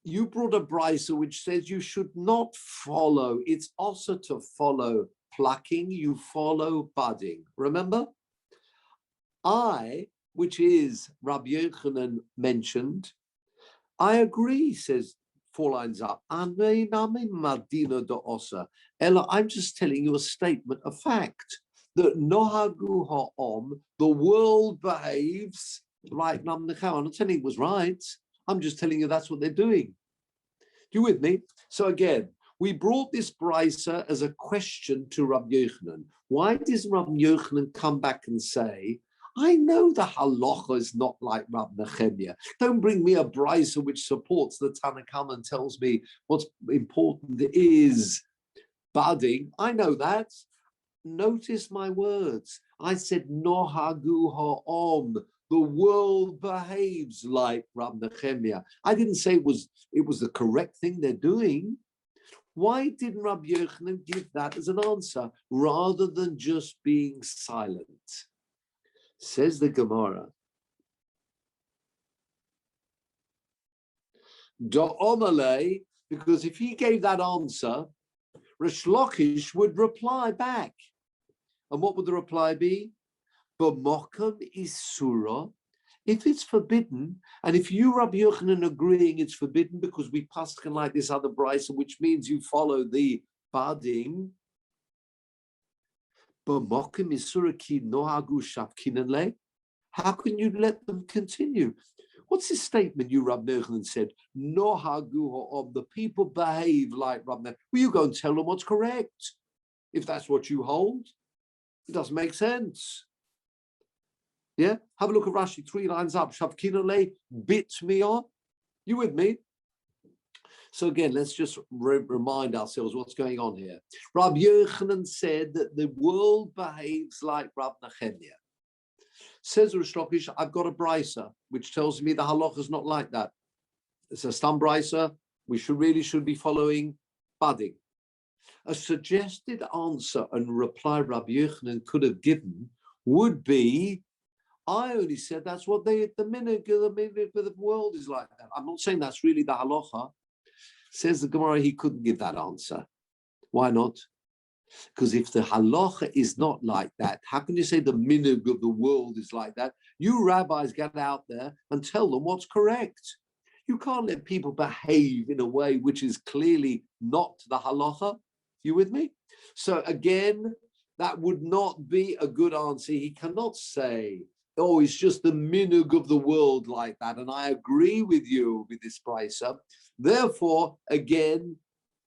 you brought a brisa which says you should not follow. It's also to follow plucking. You follow budding. Remember, which is Rabbi Yochanan mentioned, I agree. Says 4 lines up. I'm just telling you a statement of fact that nohagu ha'om, the world behaves like Rabbi Nechemiah. I'm not telling you it was right. I'm just telling you that's what they're doing. You with me? So again, we brought this brisa as a question to Rabbi Yochanan. Why does Rabbi Yochanan come back and say, I know the halacha is not like Rabbi Nechemiah. Don't bring me a brisa which supports the Tanna Kama and tells me what's important is budding. I know that. Notice my words. I said, nohagu ha'om. The world behaves like Rabbi Nechemiah. I didn't say it was the correct thing they're doing. Why didn't Rabbi Yochanan give that as an answer rather than just being silent? Says the Gemara. Da'omale, because if he gave that answer, Rish Lakish would reply back. And what would the reply be? B'mokam isura. If it's forbidden, and if you, Rabbi Yochanan, agreeing it's forbidden because we paskin like this other brisa, which means you follow the badim, b'mokam isura ki nohagu shafkinan le. How can you let them continue? What's this statement you, Rabbi Yochanan, said? Nohagu ha'om, the people behave like Rabbi Yochanan. Will you go and tell them what's correct? If that's what you hold, it doesn't make sense. Yeah, have a look at Rashi, 3 lines up. Shavkina le bit me on. You with me? So again, let's just remind ourselves what's going on here. Rabbi Yochanan said that the world behaves like Rav Nechemia. Says Rish Lakish, I've got a brisa which tells me the halacha is not like that. It's a stam brisa. We should be following budding. A suggested answer and reply Rabbi Yochanan could have given would be, I only said that's what the minhag of the world is like that. I'm not saying that's really the halacha. Says the Gemara, he couldn't give that answer. Why not? Because if the halacha is not like that, how can you say the minhag of the world is like that? You rabbis get out there and tell them what's correct. You can't let people behave in a way which is clearly not the halacha. You with me? So again, that would not be a good answer. He cannot say, oh, it's just the minhag of the world like that. And I agree with you with this brisa. Therefore, again,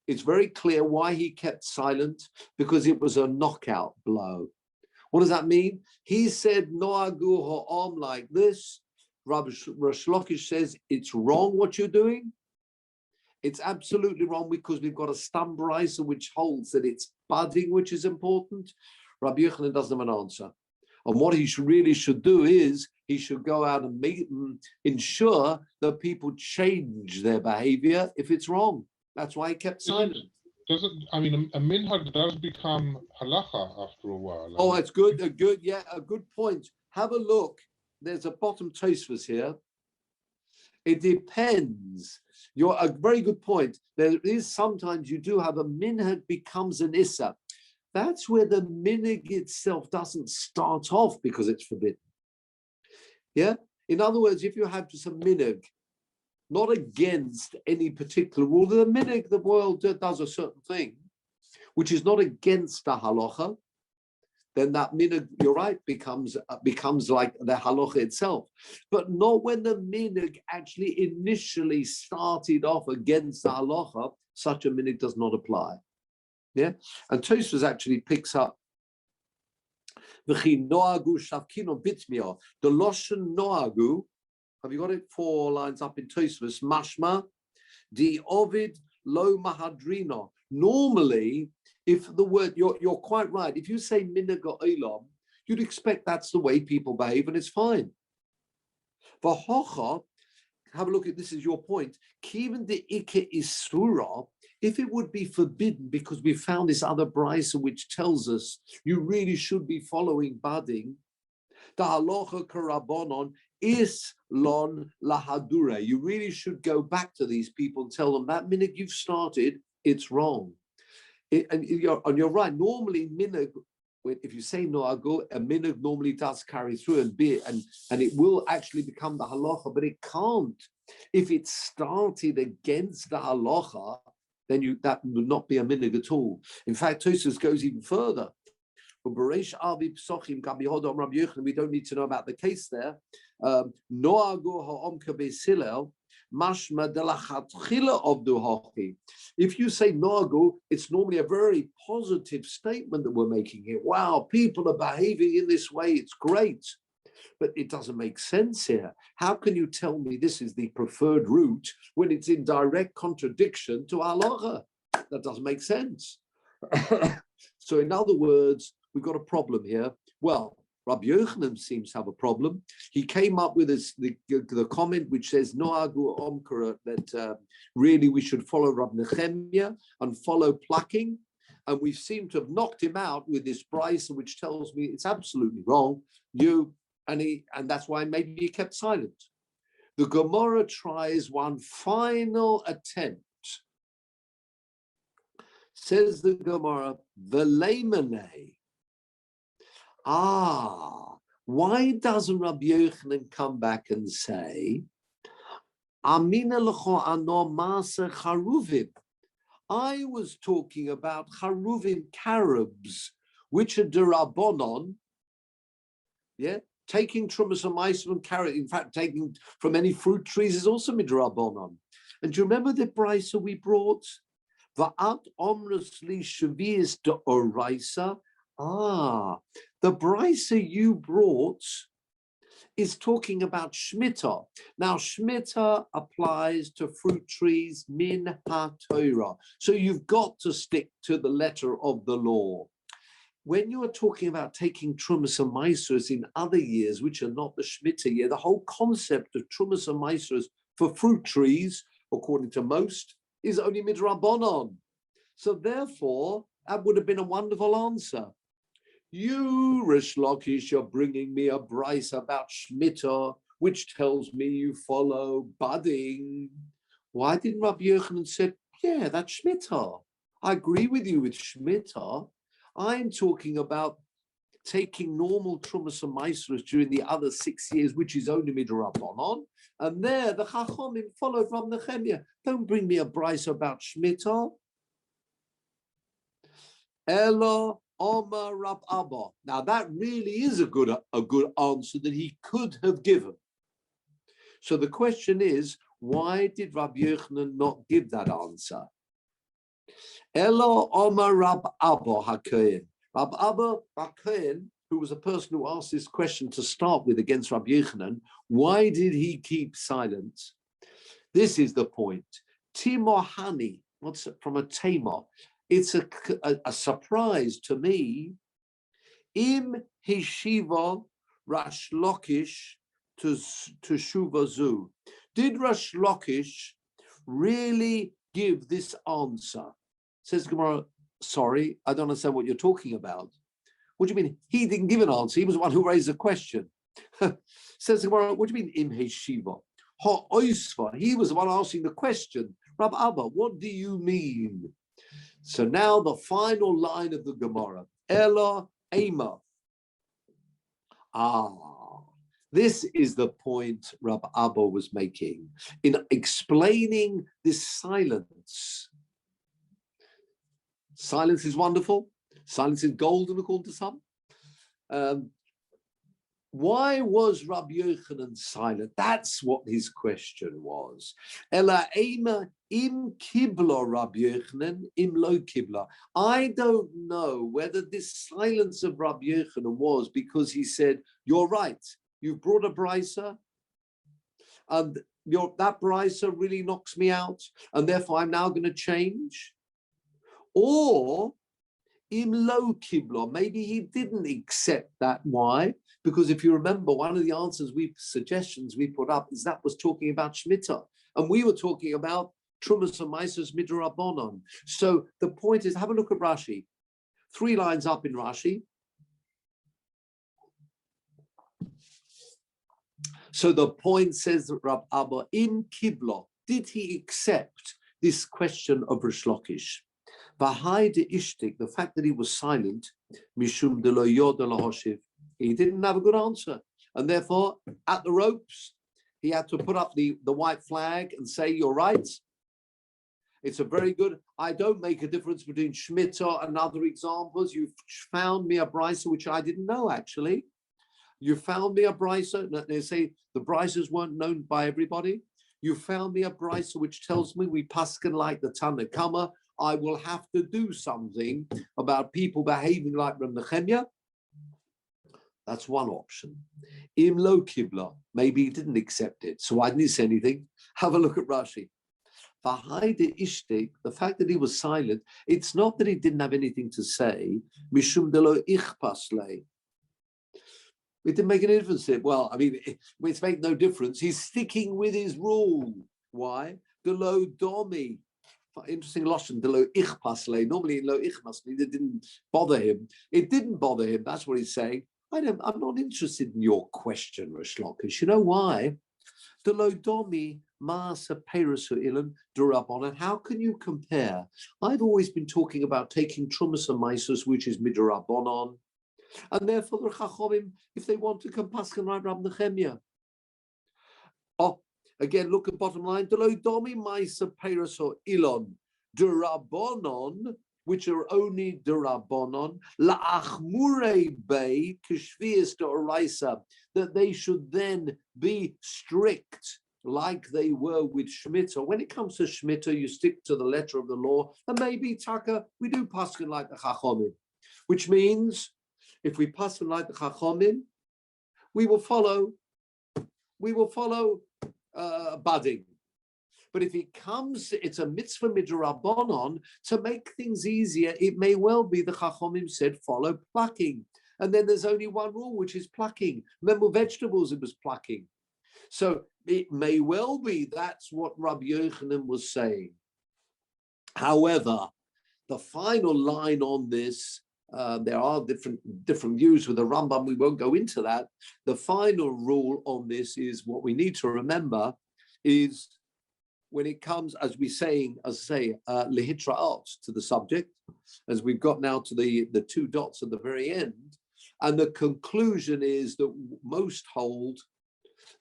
it's very clear why he kept silent, because it was a knockout blow. What does that mean? He said, Noagu ha'am like this. Rish Lakish says, it's wrong what you're doing. It's absolutely wrong because we've got a stam brisa which holds that it's budding which is important. Rabbi Yochanan doesn't have an answer. And what he really should do is he should go out and ensure that people change their behavior if it's wrong. That's why he kept silent. A minhag does become halacha after a while. Oh, it's good. A good point. Have a look. There's a bottom Tosfos here. It depends. You're a very good point. There is sometimes you do have a minhag becomes an issa. That's where the minhag itself doesn't start off because it's forbidden. Yeah. In other words, if you have just a minhag, not against any particular rule, the minhag, the world does a certain thing, which is not against the halacha, then that minhag, you're right, becomes like the halacha itself. But not when the minhag actually initially started off against the halacha, such a minhag does not apply. Yeah, and Tosfos actually picks up the loshen noagu. Have you got it? 4 lines up in Tosfos. Mashma di ovid lo mahadrino. Normally, if the word you're quite right. If you say minhag olam, you'd expect that's the way people behave, and it's fine. V'hocha, have a look at this. Is your point? Kiven de ike isura. If it would be forbidden because we found this other brisa which tells us you really should be following budding, the halacha karabonon is lon lahadure. You really should go back to these people and tell them that minhag you've started, it's wrong. And you're right. Normally, minhag, if you say noago, a minhag normally does carry through and it will actually become the halacha, but it can't. If it started against the halacha, then that would not be a minhag at all. In fact, Tosfos goes even further. We don't need to know about the case there. If you say noagu, it's normally a very positive statement that we're making here. Wow, people are behaving in this way. It's great. But it doesn't make sense here. How can you tell me this is the preferred route when it's in direct contradiction to halacha? That doesn't make sense. So in other words, we've got a problem here. Well, Rabbi Yochanan seems to have a problem. He came up with the comment which says noagu omkara, that really we should follow Rabbi Nechemia and follow plucking. And we seem to have knocked him out with this brisa which tells me it's absolutely wrong. And that's why maybe he kept silent. The Gemara tries one final attempt. Says the Gemara, V'leimane. Why doesn't Rabbi Yochanan come back and say, Amina l'cho ano ma'aser charuvim? I was talking about charuvim, carobs, which are derabonon. Yeah, taking trumas and ma'aser and carrot. In fact, taking from any fruit trees is also midrabanon. And do you remember the brisa we brought? Va'at omnus li shavias de oraisa. The brisa you brought is talking about Shemitah. Now, Shemitah applies to fruit trees min ha-Torah. So you've got to stick to the letter of the law. When you are talking about taking Trumas and Maasros in other years, which are not the Shemitah year, the whole concept of Trumas and Maasros for fruit trees, according to most, is only midrabanan. So therefore, that would have been a wonderful answer. You, Rish Lakish, are bringing me a brice about Shemitah, which tells me you follow budding. Why didn't Rabbi Yochanan say, yeah, that's Shemitah. I agree with you with Shemitah. I'm talking about taking normal Trumas and Maasros during the other 6 years, which is only midrabanan. And there, the Chachomim followed from Nehemiah. Don't bring me a brice about Shemitah. Elo Omar Rab Abba. Now that really is a good answer that he could have given. So the question is, why did Rabbi Yochanan not give that answer? Elo Omar Rab Abba HaKohen. Rab Abba HaKohen, who was a person who asked this question to start with against Rabbi Yochanan, why did he keep silent? This is the point. Timor Hani, what's it, from a Tamar? It's a surprise to me. Im Hishiva Rash Lakish to Shuvazu. Did Rash Lakish really give this answer? Says Gemara, sorry, I don't understand what you're talking about. What do you mean? He didn't give an answer. He was the one who raised the question. Says Gemara, what do you mean Im Hishiva? Ha-oisva. He was the one asking the question. Rab Abba, what do you mean? So now the final line of the Gemara, Ela Ema. This is the point Rab Abba was making in explaining this silence. Silence is wonderful. Silence is golden, according to some. Why was Rabbi Yochanan silent? That's what his question was. Ela ema im kibla Rabbi Yochanan im lo kibla. I don't know whether this silence of Rabbi Yochanan was because he said, you're right, you've brought a brisa, and that brisa really knocks me out, and therefore I'm now going to change. Or Im lo kibla, maybe he didn't accept that. Why? Because if you remember, one of the suggestions we put up is that was talking about Shemitah, and we were talking about Trumas and Maasros midrabanan. So the point is, have a look at Rashi. 3 lines up in Rashi. So the point says that Rab Abba Im kibla, did he accept this question of Rish Lakish? The fact that he was silent, mishum de lo yod lahoshiv, he didn't have a good answer, and therefore at the ropes he had to put up the white flag and say, you're right, it's a very good, I don't make a difference between Shemitah and other examples. You found me a brisa which I didn't know. Actually, you found me a brisa. They say the brisas weren't known by everybody. You found me a brisa which tells me we paskin like the Tanna Kama. I will have to do something about people behaving like Reb Nehemiah. That's one option. Im lo kibla, maybe he didn't accept it, so I didn't say anything. Have a look at Rashi. The fact that he was silent, it's not that he didn't have anything to say. Mishum de lo ichpas le. It didn't make any difference. Well, I mean, it's made no difference. He's sticking with his rule. Why? De lo domi. Interesting lashon, de lo ichpas le. Normally in lo ichpas le, it didn't bother him. It didn't bother him. That's what he's saying. I'm not interested in your question, Rish Lakish. You know why? De lo domi ma'asa perusu ilan durabonan. How can you compare? I've always been talking about taking trumas and maasros, which is midrabanan, and therefore the chachomim, if they want to come paskin like Rab Nehemiah. Oh, again, look at bottom line. De lo domi ma'asa perusu ilan durabonan, which are only derabonon, la'achmurei bei kishvias d'oraisa, that they should then be strict like they were with Shemitah. When it comes to Shemitah, you stick to the letter of the law, and maybe Taka, we do paskin like the Chachomim, which means if we paskin like the Chachomim, we will follow we will follow budding. But if it comes, it's a mitzvah midrabanon to make things easier. It may well be the Chachomim said follow plucking, and then there's only one rule, which is plucking. Remember, vegetables, it was plucking. So it may well be that's what Rabbi Yochanan was saying. However, the final line on this, there are different views with the Rambam. We won't go into that. The final rule on this is what we need to remember is when it comes, as I say, lehitraot to the subject, as we've got now to the two dots at the very end, and the conclusion is that most hold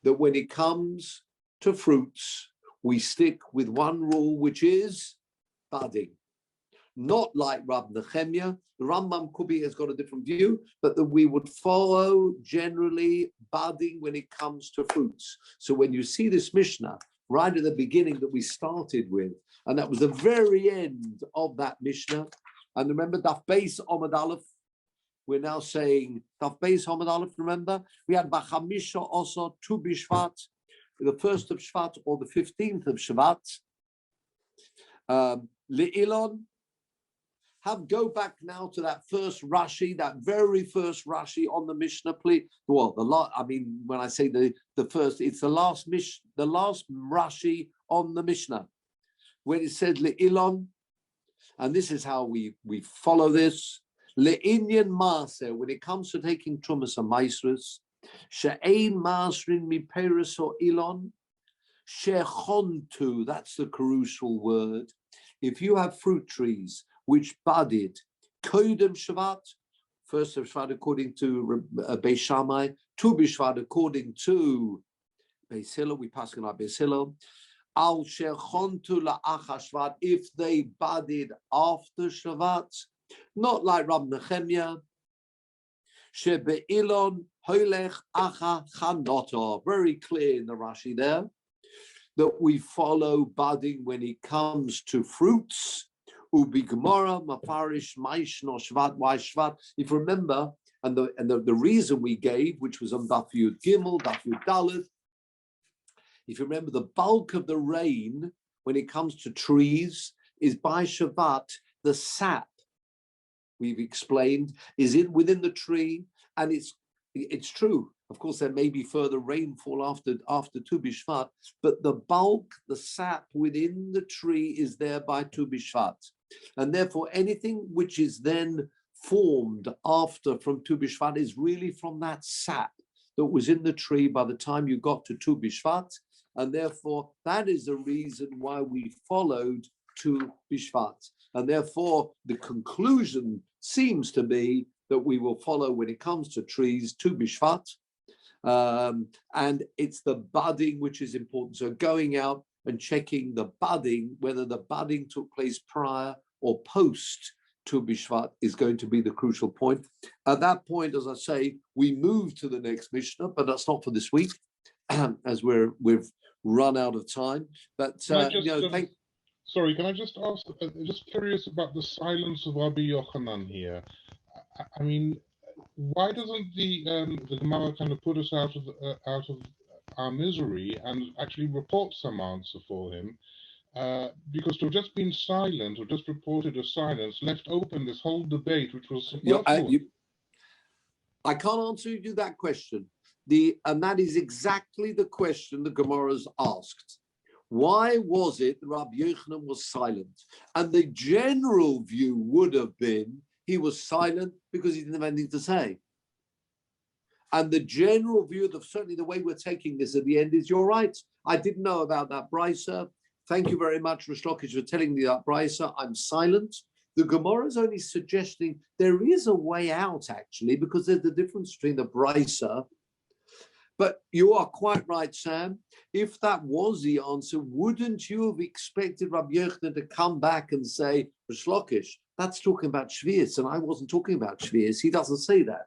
that when it comes to fruits, we stick with one rule, which is budding. Not like Rab Nehemiah. The Rambam Kubi has got a different view, but that we would follow generally budding when it comes to fruits. So when you see this Mishnah right at the beginning that we started with, and that was the very end of that Mishnah, and remember Daf Beis Omad Aleph, we're now saying Daf Beis Omad Aleph, remember? We had Bachamisha also Tu Bishvat, the 1st of Shvat or the 15th of Shvat. Le'ilon, go back now to that first Rashi, that very first Rashi on the Mishnah, please. Well, when I say the first, it's the last Rashi on the Mishnah, when it said Le'ilon, and this is how we follow this. Le'inyan Maser, when it comes to taking Trumas and Maisrus, She'ein Masrin Mi Peres or Ilon, Shechontu, that's the crucial word. If you have fruit trees which budded, Kodem Shvat, 1st of Shvat according to Beis Shammai, Tu B'Shvat according to Beis Hillel, we pass on our Beis Hillel, Al Shechontu La'acha Shvat, if they budded after Shvat, not like Rab Nehemiah, Shebe'ilon Holech Acha Chanota, very clear in the Rashi there, that we follow budding when it comes to fruits. Ubi Gemara, Mafarish, Maishno, Shvat, why Shvat? If you remember, and the reason we gave, which was on Daf Yud Gimel, Daf Yud Dalet, if you remember, the bulk of the rain when it comes to trees is by Shabbat, the sap, we've explained, is within the tree, and it's true. Of course, there may be further rainfall after Tu B'Shvat, but the bulk, the sap within the tree is there by Tu B'Shvat. And therefore, anything which is then formed from Tu B'Shvat is really from that sap that was in the tree by the time you got to Tu B'Shvat. And therefore, that is the reason why we followed Tu B'Shvat. And therefore, the conclusion seems to be that we will follow when it comes to trees, Tu B'Shvat. And it's the budding which is important. So going out and checking the budding, whether the budding took place prior or post Tu B'Shvat is going to be the crucial point. At that point, as I say, we move to the next Mishnah, but that's not for this week, as we've run out of time. But sorry, can I just ask? Just curious about the silence of Rabbi Yochanan here. I mean, why doesn't the Gemara kind of put us out of our misery and actually report some answer for him? Because to have just been silent or just reported a silence left open this whole debate, which was I can't answer you that question. And that is exactly the question the Gemara's asked. Why was it that Rabbi Yochanan was silent? And the general view would have been he was silent because he didn't have anything to say. And the general view of certainly the way we're taking this at the end is, you're right. I didn't know about that brisa. Thank you very much, Rish Lakish, for telling me that brisa. I'm silent. The Gemara is only suggesting there is a way out, actually, because there's the difference between the brisa. But you are quite right, Sam. If that was the answer, wouldn't you have expected Rabbi Yochanan to come back and say, Rish Lakish, that's talking about Shvius, and I wasn't talking about Shvius. He doesn't say that.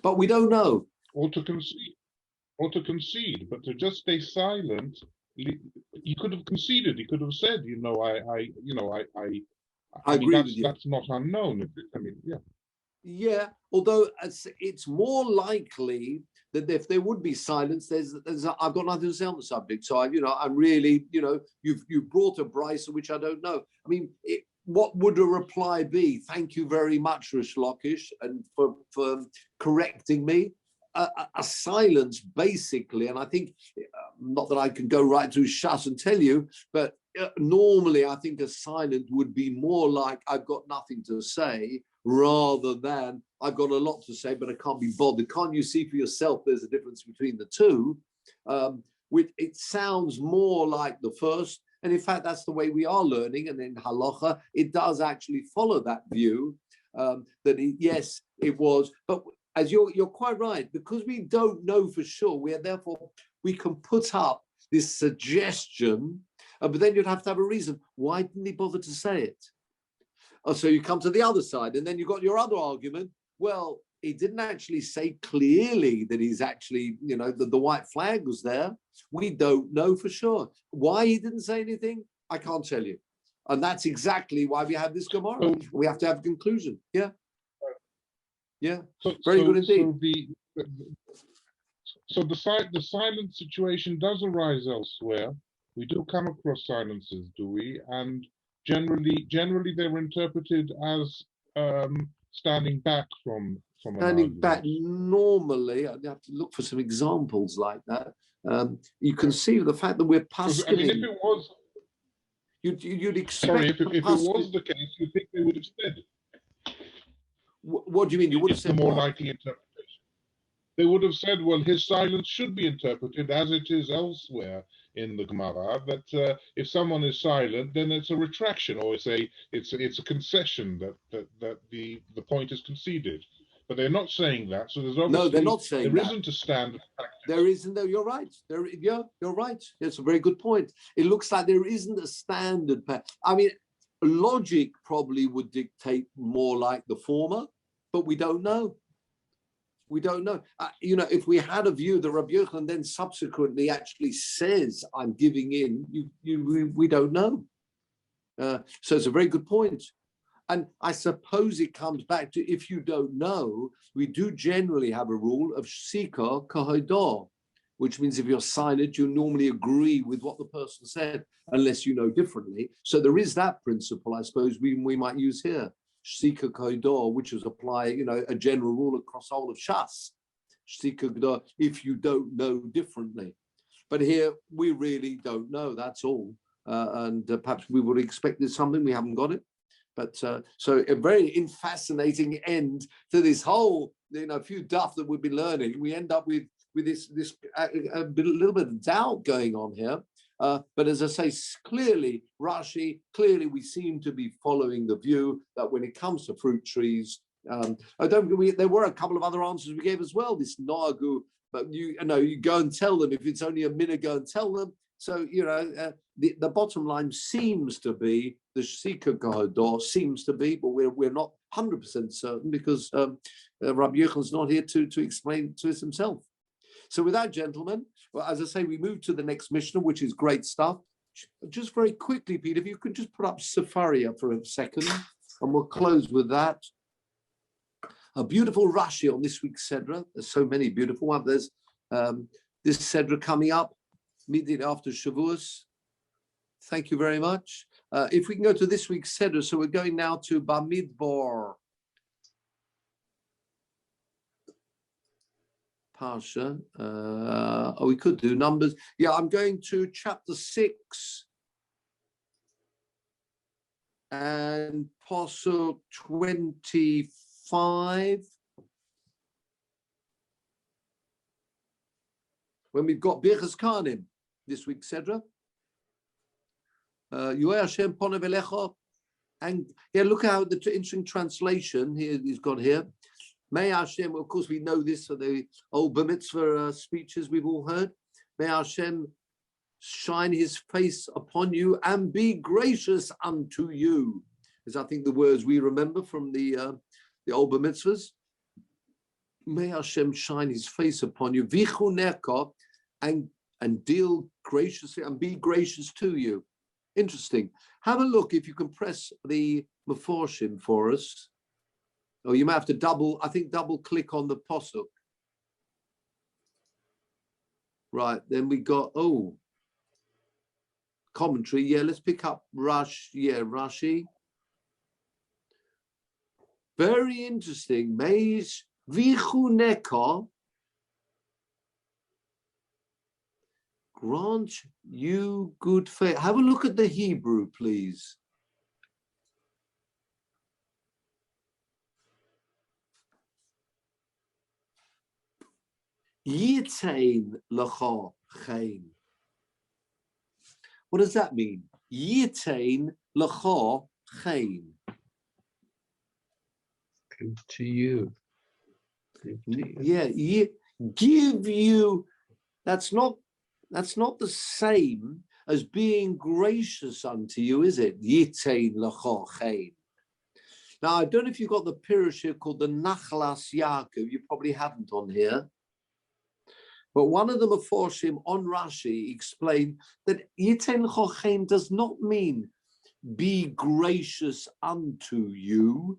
But we don't know. Or to concede, but to just stay silent, he could have conceded. He could have said, I agree mean, with you. That's not unknown. I mean, yeah. Yeah, although it's more likely that if there would be silence, I've got nothing to say on the subject. So I'm really, you've brought a Bryce which I don't know. I mean, what would a reply be? Thank you very much, Rish Lakish, and for correcting me. A silence, basically, and I think, not that I can go right through Shas and tell you, but normally I think a silent would be more like I've got nothing to say, rather than I've got a lot to say, but I can't be bothered. Can't you see for yourself there's a difference between the two? It sounds more like the first, and in fact, that's the way we are learning, and in halacha, it does actually follow that view, that yes, it was, but as you're quite right, because we don't know for sure, we can put up this suggestion, but then you'd have to have a reason. Why didn't he bother to say it? So you come to the other side, and then you've got your other argument. Well, he didn't actually say clearly that he's actually, the white flag was there. We don't know for sure. Why he didn't say anything, I can't tell you. And that's exactly why we have this Gemara. We have to have a conclusion. Yeah. Yeah, very good indeed. So the silent situation does arise elsewhere. We do come across silences, do we? And generally they're interpreted as standing back from standing back. Normally, I'd have to look for some examples like that. You can see the fact that we're passing. I mean, if it was, you'd expect. Sorry, if it was the case, you think they would have said. What do you mean? You would have said the more likely interpretation. They would have said, well, his silence should be interpreted as it is elsewhere in the Gemara, that if someone is silent, then it's a retraction, or it's a concession that the point is conceded. But they're not saying that. So there's obviously, no, they're not saying there that. isn't a standard practice. There isn't. No, you're right. You're right. It's a very good point. It looks like there isn't a standard. I mean, logic probably would dictate more like the former, but we don't know. We don't know. If we had a view that Rabbi Yochanan then subsequently actually says, "I'm giving in," we don't know. So it's a very good point. And I suppose it comes back to, if you don't know, we do generally have a rule of shika kahodah, which means if you're silent, you normally agree with what the person said, unless you know differently. So there is that principle, I suppose, we might use here. Shika kahodah, which is apply, a general rule across all of Shas. Shika kahodah, if you don't know differently. But here, we really don't know, that's all. And perhaps we would have expected something, we haven't got it. But so a very fascinating end to this whole, few duff that we've been learning. We end up with this a little bit of doubt going on here. But as I say, clearly, Rashi, we seem to be following the view that when it comes to fruit trees, there were a couple of other answers we gave as well. This Nagu, but you go and tell them. If it's only a minute, go and tell them. So, the bottom line seems to be, the Shika Kahodah seems to be, but we're not 100% certain, because Rabbi Yochanan's not here to explain to us himself. So with that, gentlemen, well, as I say, we move to the next Mishnah, which is great stuff. Just very quickly, Peter, if you could just put up Sefaria for a second, and we'll close with that. A beautiful Rashi on this week's Sedra. There's so many beautiful ones. There's this Sedra coming up immediately after Shavuos. Thank you very much. If we can go to this week's Sedra, so we're going now to Bamidbar. Parsha. We could do Numbers. Yeah, I'm going to chapter 6 and Pasuk 25. When we've got Birchas Kanim this week, Sedra. Yoeh Hashem ponev elecha, and look how the interesting translation here he's got here. May Hashem, of course, we know this for the old Bar Mitzvah speeches we've all heard. May Hashem shine His face upon you and be gracious unto you, is I think the words we remember from the old Bar Mitzvahs. May Hashem shine His face upon you, vichuneka, and deal graciously and be gracious to you. Interesting. Have a look if you can press the Meforshim for us. Or you might have to double click on the posuk. Right, then we got, commentary. Yeah, let's pick up Rashi. Very interesting. Meish vichuneka, grant you good faith. Have a look at the Hebrew, please. Yitain lecha chen. What does that mean? Yitain lecha chen. To you. Yeah, give you. That's not the same as being gracious unto you, is it? Yitain lecha chen. Now, I don't know if you've got the Pirush here called the Nachlas Yaakov. You probably haven't on here. But one of the Meforshim on Rashi explained that Yitain lecha chen does not mean be gracious unto you.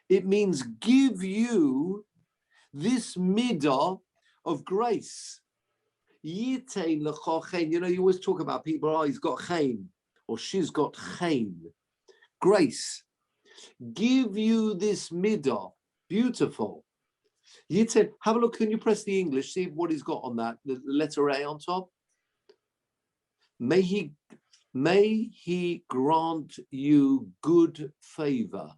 It means give you this midah of grace. Yitain lecha chen. You know, you always talk about people, he's got chen, or she's got chen. Grace. Give you this midah. Beautiful. Yitain, have a look, can you press the English, see what he's got on that, the letter A on top? May he grant you good favor.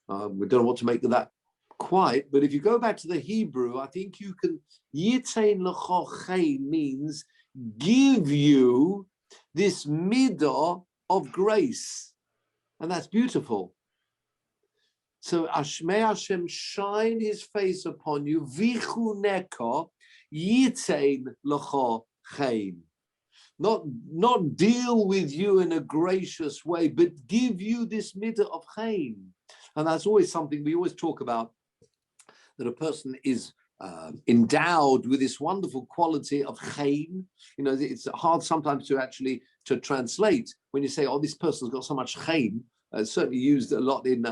We don't know what to make of that quite, but if you go back to the Hebrew, I think you can, Yitain lecha chen means give you this midah of grace. And that's beautiful. So may Hashem shine his face upon you, vichuneka yitain lecha chen. Not deal with you in a gracious way, but give you this midah of chen. And that's always something we always talk about, that a person is endowed with this wonderful quality of chen. You know, it's hard sometimes to translate when you say, this person's got so much chen. Certainly used a lot in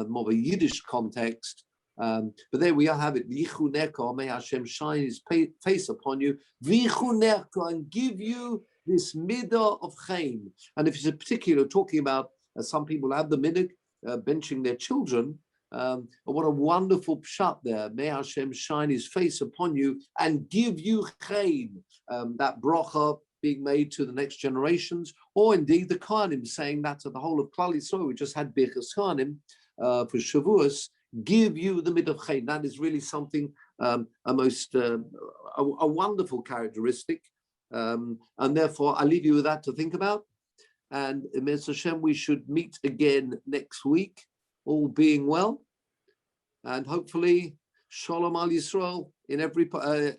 more of a Yiddish context. But there we have it. Vichuneka, may Hashem shine his face upon you. Vichuneka, and give you this midah of chen. And if it's a particular talking about, some people have the midah, benching their children, what a wonderful pshat there. May Hashem shine his face upon you and give you chen, that bracha being made to the next generations, or indeed the Kohanim saying that to the whole of Klal Yisrael. We just had Birchas Kohanim for Shavuos, give you the midah of chen. That is really something, a wonderful characteristic. And therefore, I leave you with that to think about. And Emes Hashem, we should meet again next week, all being well. And hopefully, Shalom al Yisrael in every,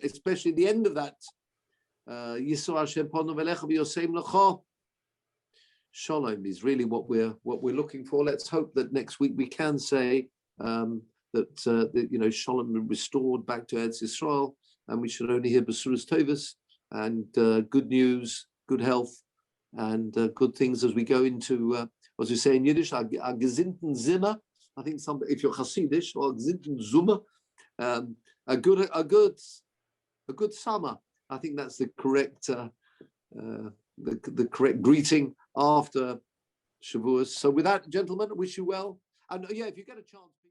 especially the end of that. Yisrael Hashem ponu v'lecha v'yosem lecha. Shalom is really what we're looking for. Let's hope that next week we can say that Shalom restored back to Eretz Yisrael, and we should only hear Besuras Tovas and good news, good health, and good things as we go into, as we say in Yiddish, a gesinten Zimmer. I think if you're Hasidish, or gesinten Zummer, a good summer. I think that's the correct the correct greeting after Shavuos. So with that, gentlemen, I wish you well. And yeah, if you get a chance.